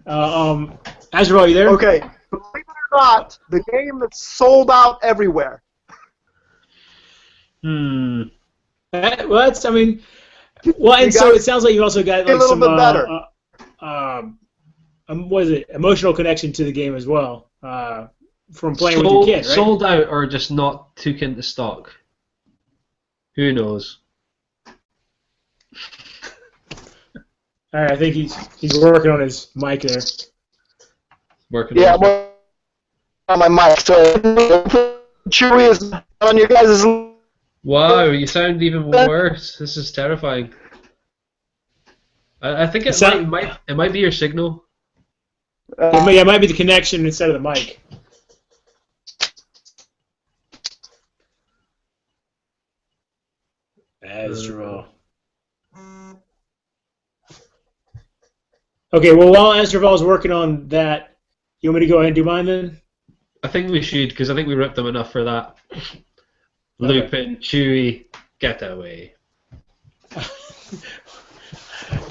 Asdruval, are you there?
Okay. Believe it or not, the game that's sold out everywhere.
Well, that's. I mean, well, and so it sounds like you also got like
a little bit better.
What is it? Emotional connection to the game as well, from playing with your kid, right?
Sold out or just not took into stock? Who knows?
All right, I think he's working on his mic there.
Yeah, I'm working on my mic. So Chewy is on your guys'.
Wow, you sound even worse. This is terrifying. I think it might be your signal.
It might be the connection instead of the mic. Asdruval. Okay, well, while Asdruval is working on that, you want me to go ahead and do mine then?
I think we should, because I think we ripped them enough for that. Lupin, Chewie, get away.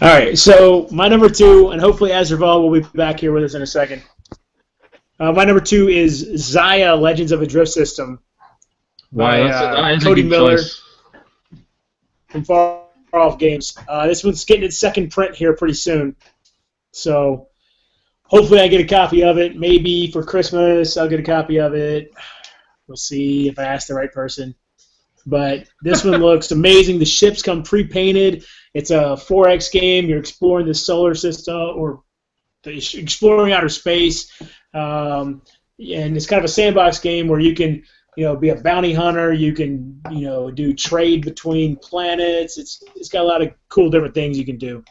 All right, so my number 2, and hopefully Asdruval will be back here with us in a second. My number 2 is Xia: Legends of a Drift System.
Wow, that is
Cody
a good
Miller
choice.
from Far Off Games. This one's getting its second print here pretty soon, so hopefully I get a copy of it. Maybe for Christmas I'll get a copy of it. We'll see if I ask the right person. But this one looks amazing. The ships come pre-painted. It's a 4X game. You're exploring the solar system or exploring outer space. And it's kind of a sandbox game where you can, be a bounty hunter. You can, do trade between planets. It's got a lot of cool different things you can do.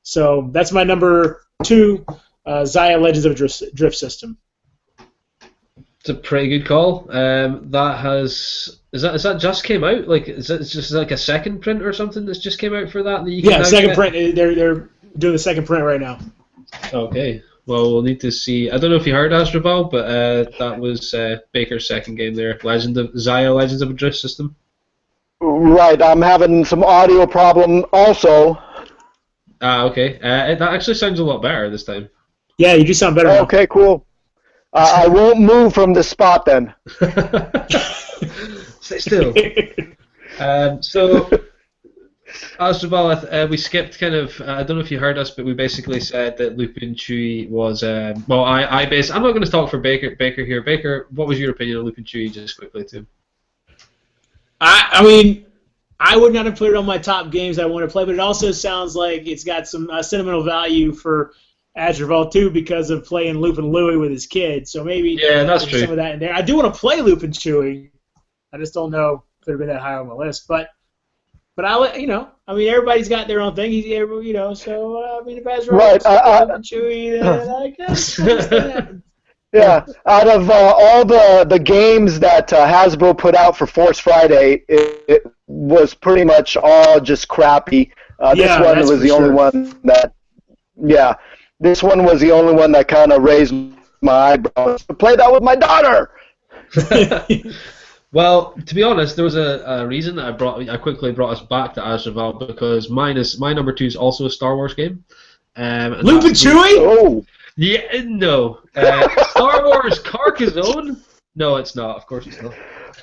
So that's my number 2, Xia: Legends of a Drift System.
It's a pretty good call. Is that just came out? Like, is that just like a second print or something that's just came out for that you can now
second
get?
print. They're doing the second print right now.
Okay. Well, we'll need to see. I don't know if you heard Asdruval, but that was Baker's second game there. Xia: Legends of a Drift System.
Right, I'm having some audio problem also.
Okay. That actually sounds a lot better this time.
Yeah, you do sound better now.
Okay, cool. I won't move from this spot then.
Stay still. So, Asdruval, we skipped kind of. I don't know if you heard us, but we basically said that Lupin Chewie was. I'm not going to talk for Baker here. Baker, what was your opinion of Lupin Chewie, just quickly too?
I mean, I would not have put it on my top games I want to play, but it also sounds like it's got some sentimental value for Asdruval too because of playing Lupin Louie with his kids. So maybe
that's true.
Some of that in there. I do want to play Lupin Chewie. I just don't know if it would have been that high on my list, but everybody's got their own thing. So if Asdruval
right,
Lupin Chewie, I guess.
Yeah, out of all the games that Hasbro put out for Force Friday, it was pretty much all just crappy. This one was the only one that, this one was the only one that kind of raised my eyebrows. Play that with my daughter.
Well, to be honest, there was a reason that I quickly brought us back to Asdruval because my number 2 is also a Star Wars game.
Lupin Chewie?
Oh.
Yeah, no. Star Wars Carcassonne? No, it's not. Of course it's not.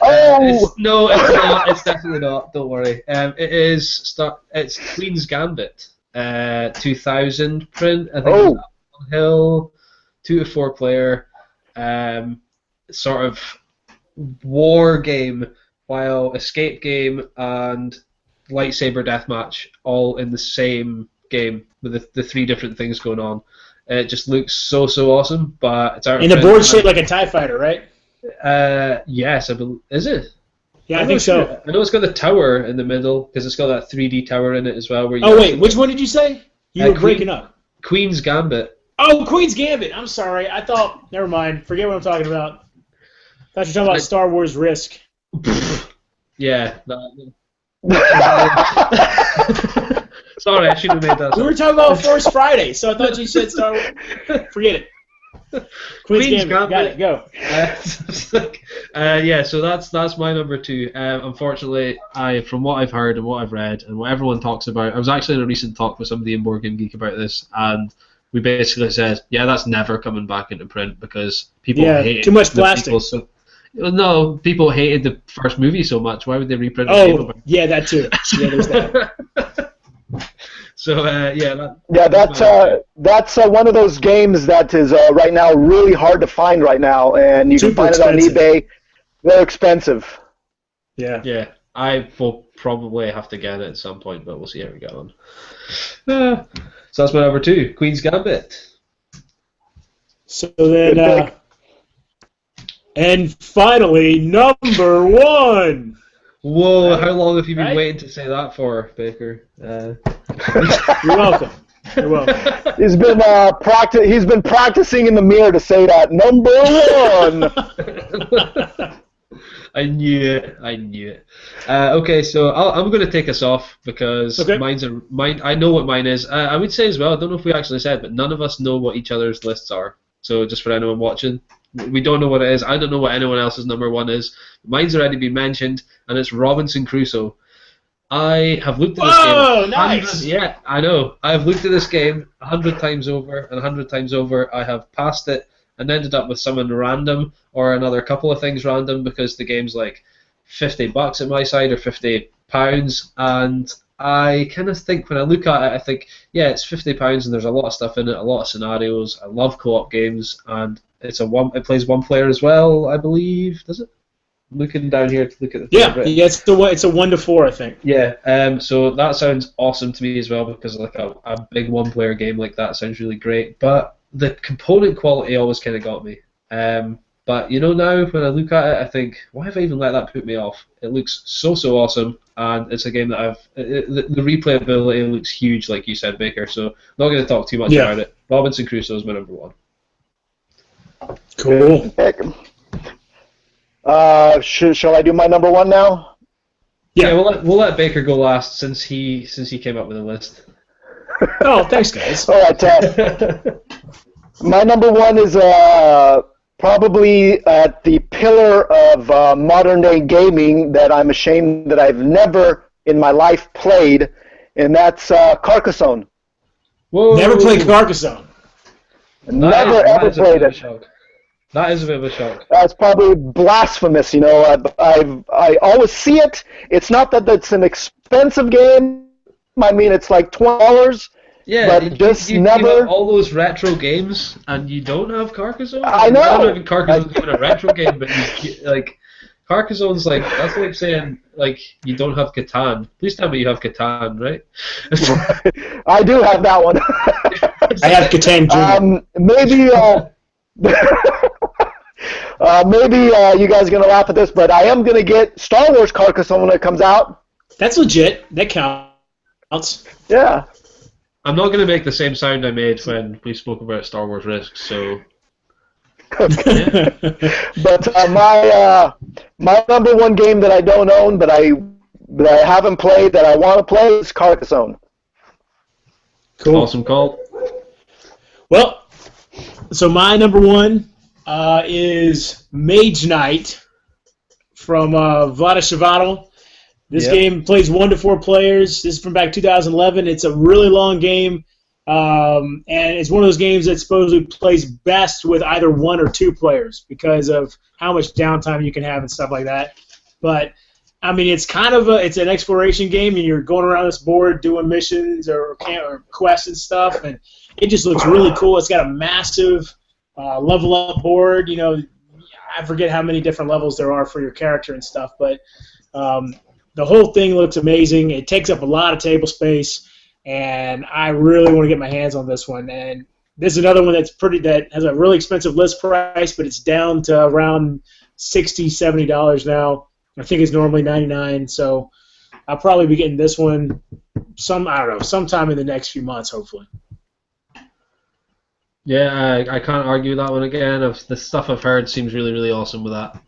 Oh!
It's not. It's definitely not. Don't worry. It's Queen's Gambit, 2000 print. I think it's on Hill, 2 to 4 player, sort of war game, while escape game and lightsaber deathmatch all in the same game with the 3 different things going on. It just looks so awesome, but it's out.
And the board's shaped like a TIE fighter, right?
Yes, I believe. Is it?
Yeah, I think so.
I know it's got the tower in the middle because it's got that 3D tower in it as well.
Which one did you say? You were breaking up.
Queen's Gambit.
Oh, Queen's Gambit. I'm sorry. I thought. Never mind. Forget what I'm talking about. I thought you were talking about Star Wars Risk.
Yeah. Sorry, I should have made that.
We were talking about Force Friday, so I thought you said Star Wars. Forget it. Queen's Gambit. Got it. Go.
So that's my number 2. Unfortunately, from what I've heard and what I've read and what everyone talks about, I was actually in a recent talk with somebody in Board Game Geek about this, and we basically said, that's never coming back into print because people hate
too much plastic.
No, people hated the first movie so much. Why would they reprint it?
Oh, yeah, that too. Yeah, there's that.
So
that's one of those games that is right now really hard to find right now, and you can find it on eBay. They're expensive.
Yeah. I will probably have to get it at some point, but we'll see how we get on. So that's my number 2, Queen's Gambit.
So then, and finally, number 1.
Whoa! How long have you been waiting to say that for, Baker?
You're welcome. You're welcome.
He's been practicing in the mirror to say that number 1.
I knew it. Okay, so I'm going to take us off because mine. I know what mine is. I would say as well. I don't know if we actually said, but none of us know what each other's lists are. So just for anyone watching, We don't know what it is. I don't know what anyone else's number one is. Mine's already been mentioned, and it's Robinson Crusoe. I have looked at this game.
Oh, nice!
Yeah, I know. I've looked at this game 100 times over, and 100 times over I have passed it and ended up with someone random or another couple of things random because the game's like $50 at my side or £50, and I kind of think when I look at it, I think, yeah, it's £50 and there's a lot of stuff in it, a lot of scenarios. I love co-op games, and it plays one player as well, I believe. Does it? I'm looking down here to look at the
thing. Yeah, it's a 1 to 4, I think.
Yeah, so that sounds awesome to me as well, because like a big one-player game like that sounds really great. But the component quality always kind of got me. But you know, now when I look at it, I think, why have I even let that put me off? It looks so awesome, and it's a game that the replayability looks huge, like you said, Baker. So not going to talk too much about it. Robinson Crusoe is my number one.
Cool.
Shall I do my number one now?
Yeah, we'll let Baker go last since he came up with a list.
Oh, thanks, guys.
All right, my number one is probably at the pillar of modern day gaming that I'm ashamed that I've never in my life played, and that's Carcassonne.
Whoa.
Never played Carcassonne.
Never ever played it.
That is a bit of a shock.
That's probably blasphemous, you know. I always see it. It's not that it's an expensive game. I mean, it's like $20.
Yeah,
but just
you
never.
have all those retro games, and you don't have Carcassonne.
I know.
I don't even Carcassone's even a retro game, but like Carcassonne's like that's like saying like you don't have Catan. Please tell me you have Catan, right?
I do have that one.
I have Catan Jr.
Maybe. Maybe you guys are going to laugh at this, but I am going to get Star Wars Carcassonne when it comes out.
That's legit. That counts.
Yeah.
I'm not going to make the same sound I made when we spoke about Star Wars Risks, so...
Yeah. But my number one game that I don't own, but I haven't played, that I want to play, is Carcassonne.
Cool. Awesome call.
Well, so my number one is Mage Knight from Vladislav. This game plays 1 to 4 players. This is from back 2011. It's a really long game, and it's one of those games that supposedly plays best with either 1 or 2 players because of how much downtime you can have and stuff like that. But I mean, it's kind of it's an exploration game, and you're going around this board doing missions or quests and stuff, and it just looks really cool. It's got a massive level up board. You know, I forget how many different levels there are for your character and stuff, but the whole thing looks amazing. It takes up a lot of table space, and I really want to get my hands on this one. And this is another one that has a really expensive list price, but it's down to around $60, $70 now. I think it's normally $99, so I'll probably be getting this one sometime in the next few months, hopefully.
Yeah, I can't argue that one again. The stuff I've heard seems really, really awesome with that.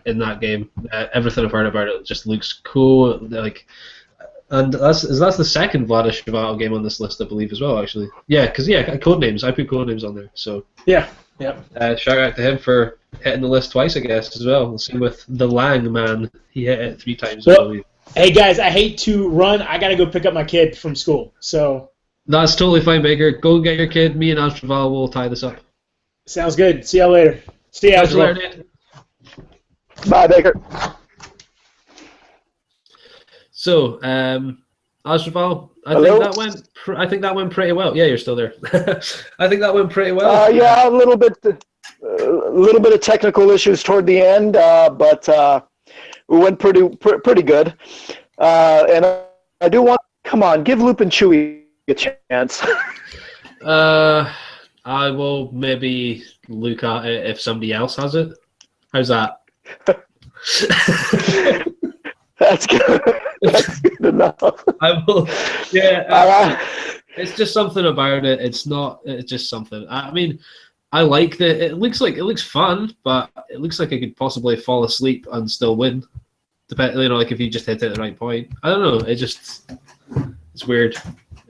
In that game, everything I've heard about it just looks cool. And that's the second Vladislav game on this list, I believe, as well. Actually, yeah, because Codenames. I put Codenames on there, so
yeah.
Shout out to him for hitting the list twice, I guess, as well. Same with the Lang man. He hit it 3 times, I believe.
Hey guys, I hate to run. I gotta go pick up my kid from school, so.
That's totally fine, Baker. Go get your kid. Me and Asdruval will tie this up.
Sounds good. See y'all later. See you, Asdruval.
Bye, Baker.
So, Asdruval, I think that went pretty well. Yeah, you're still there. I think that went pretty well.
Yeah, a little bit of technical issues toward the end, but we went pretty good. And I do want. Come on, give Loop and Chewie a chance.
I will maybe look at it if somebody else has it. How's that?
That's good. That's good enough.
I will. Yeah. It's just something about it. It's just something. I mean, I like it looks fun, but it looks like I could possibly fall asleep and still win. Depending, like if you just hit it at the right point. I don't know. It's weird.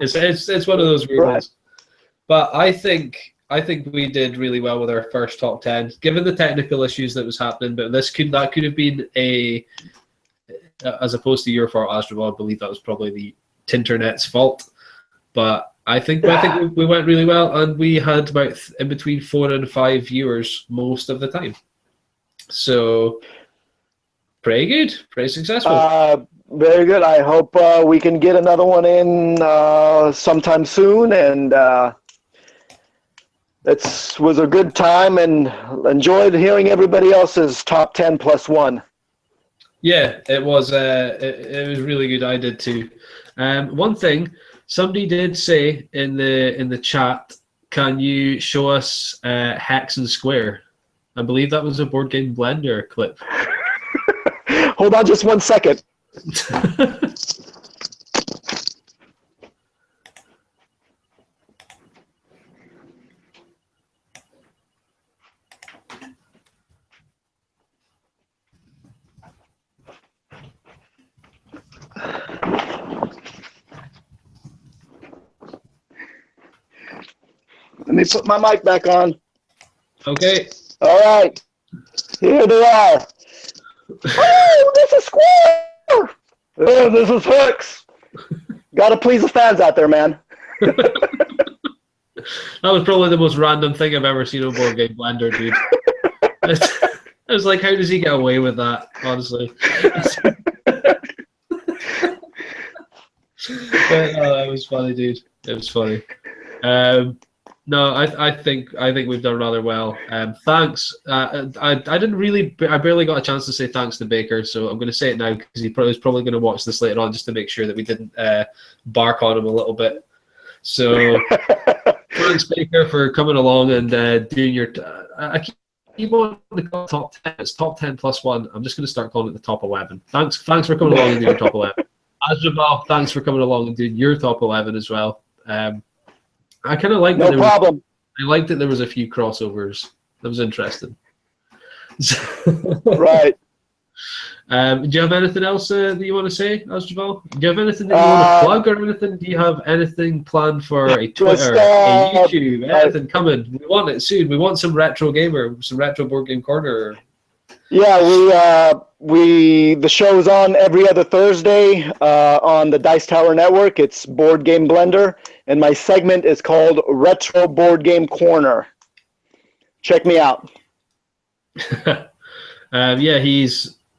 It's one of those weird ones. But I think I think we did really well with our first top 10, given the technical issues that was happening. But that could have been as opposed to your fault, Asdruval. I believe that was probably the Tinternet's fault. But I think we went really well, and we had about in between 4 and 5 viewers most of the time. So pretty good, pretty successful.
Very good. I hope we can get another one in sometime soon, and it was a good time, and enjoyed hearing everybody else's top 10 plus 1.
Yeah, it was. It was really good. I did too. One thing somebody did say in the chat: can you show us Hex and Square? I believe that was a Board Game Blender clip.
Hold on, just 1 second. Let me put my mic back on.
Okay.
All right. Here they are. Oh, this is Square. Oh, this is Hooks. Gotta please the fans out there, man.
That was probably the most random thing I've ever seen on Board Game Blender, dude. I was like, how does he get away with that, honestly? That was funny, dude. It was funny. No, I think we've done rather well. Thanks. I barely got a chance to say thanks to Baker, so I'm going to say it now because he's probably going to watch this later on just to make sure that we didn't bark on him a little bit. So thanks, Baker, for coming along and doing your. I keep on the top 10. It's top 10 plus 1. I'm just going to start calling it the top 11. Thanks for coming along and doing your top 11. Asdruval, thanks for coming along and doing your top 11 as well. I kind of like that.
No problem.
I liked that there was a few crossovers. That was interesting.
Right.
Do you have anything else that you want to say, Asdruval? Do you have anything that you want to plug or anything? Do you have anything planned for a Twitter, a YouTube, anything coming? We want it soon. We want some retro board game corner.
Yeah, the show's on every other Thursday on the Dice Tower Network. It's Board Game Blender, and my segment is called Retro Board Game Corner. Check me out.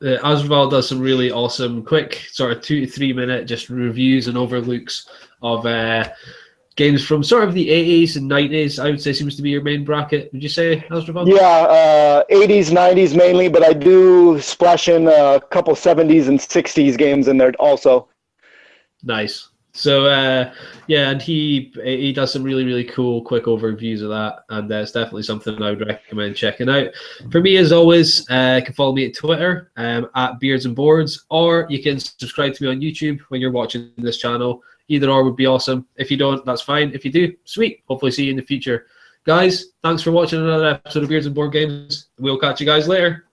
Asdruval does some really awesome, quick, sort of 2 to 3 minute just reviews and overlooks of games from sort of the 80s and 90s. I would say seems to be your main bracket. Would you say, Asdruval?
Yeah, 80s, 90s mainly, but I do splash in a couple 70s and 60s games in there also.
Nice. So and he does some really, really cool quick overviews of that, and it's definitely something I would recommend checking out. For me, as always, you can follow me at Twitter at Beards and Boards, or you can subscribe to me on YouTube when you're watching this channel. Either or would be awesome. If you don't, that's fine. If you do, sweet. Hopefully see you in the future. Guys, thanks for watching another episode of Beards and Board Games. We'll catch you guys later.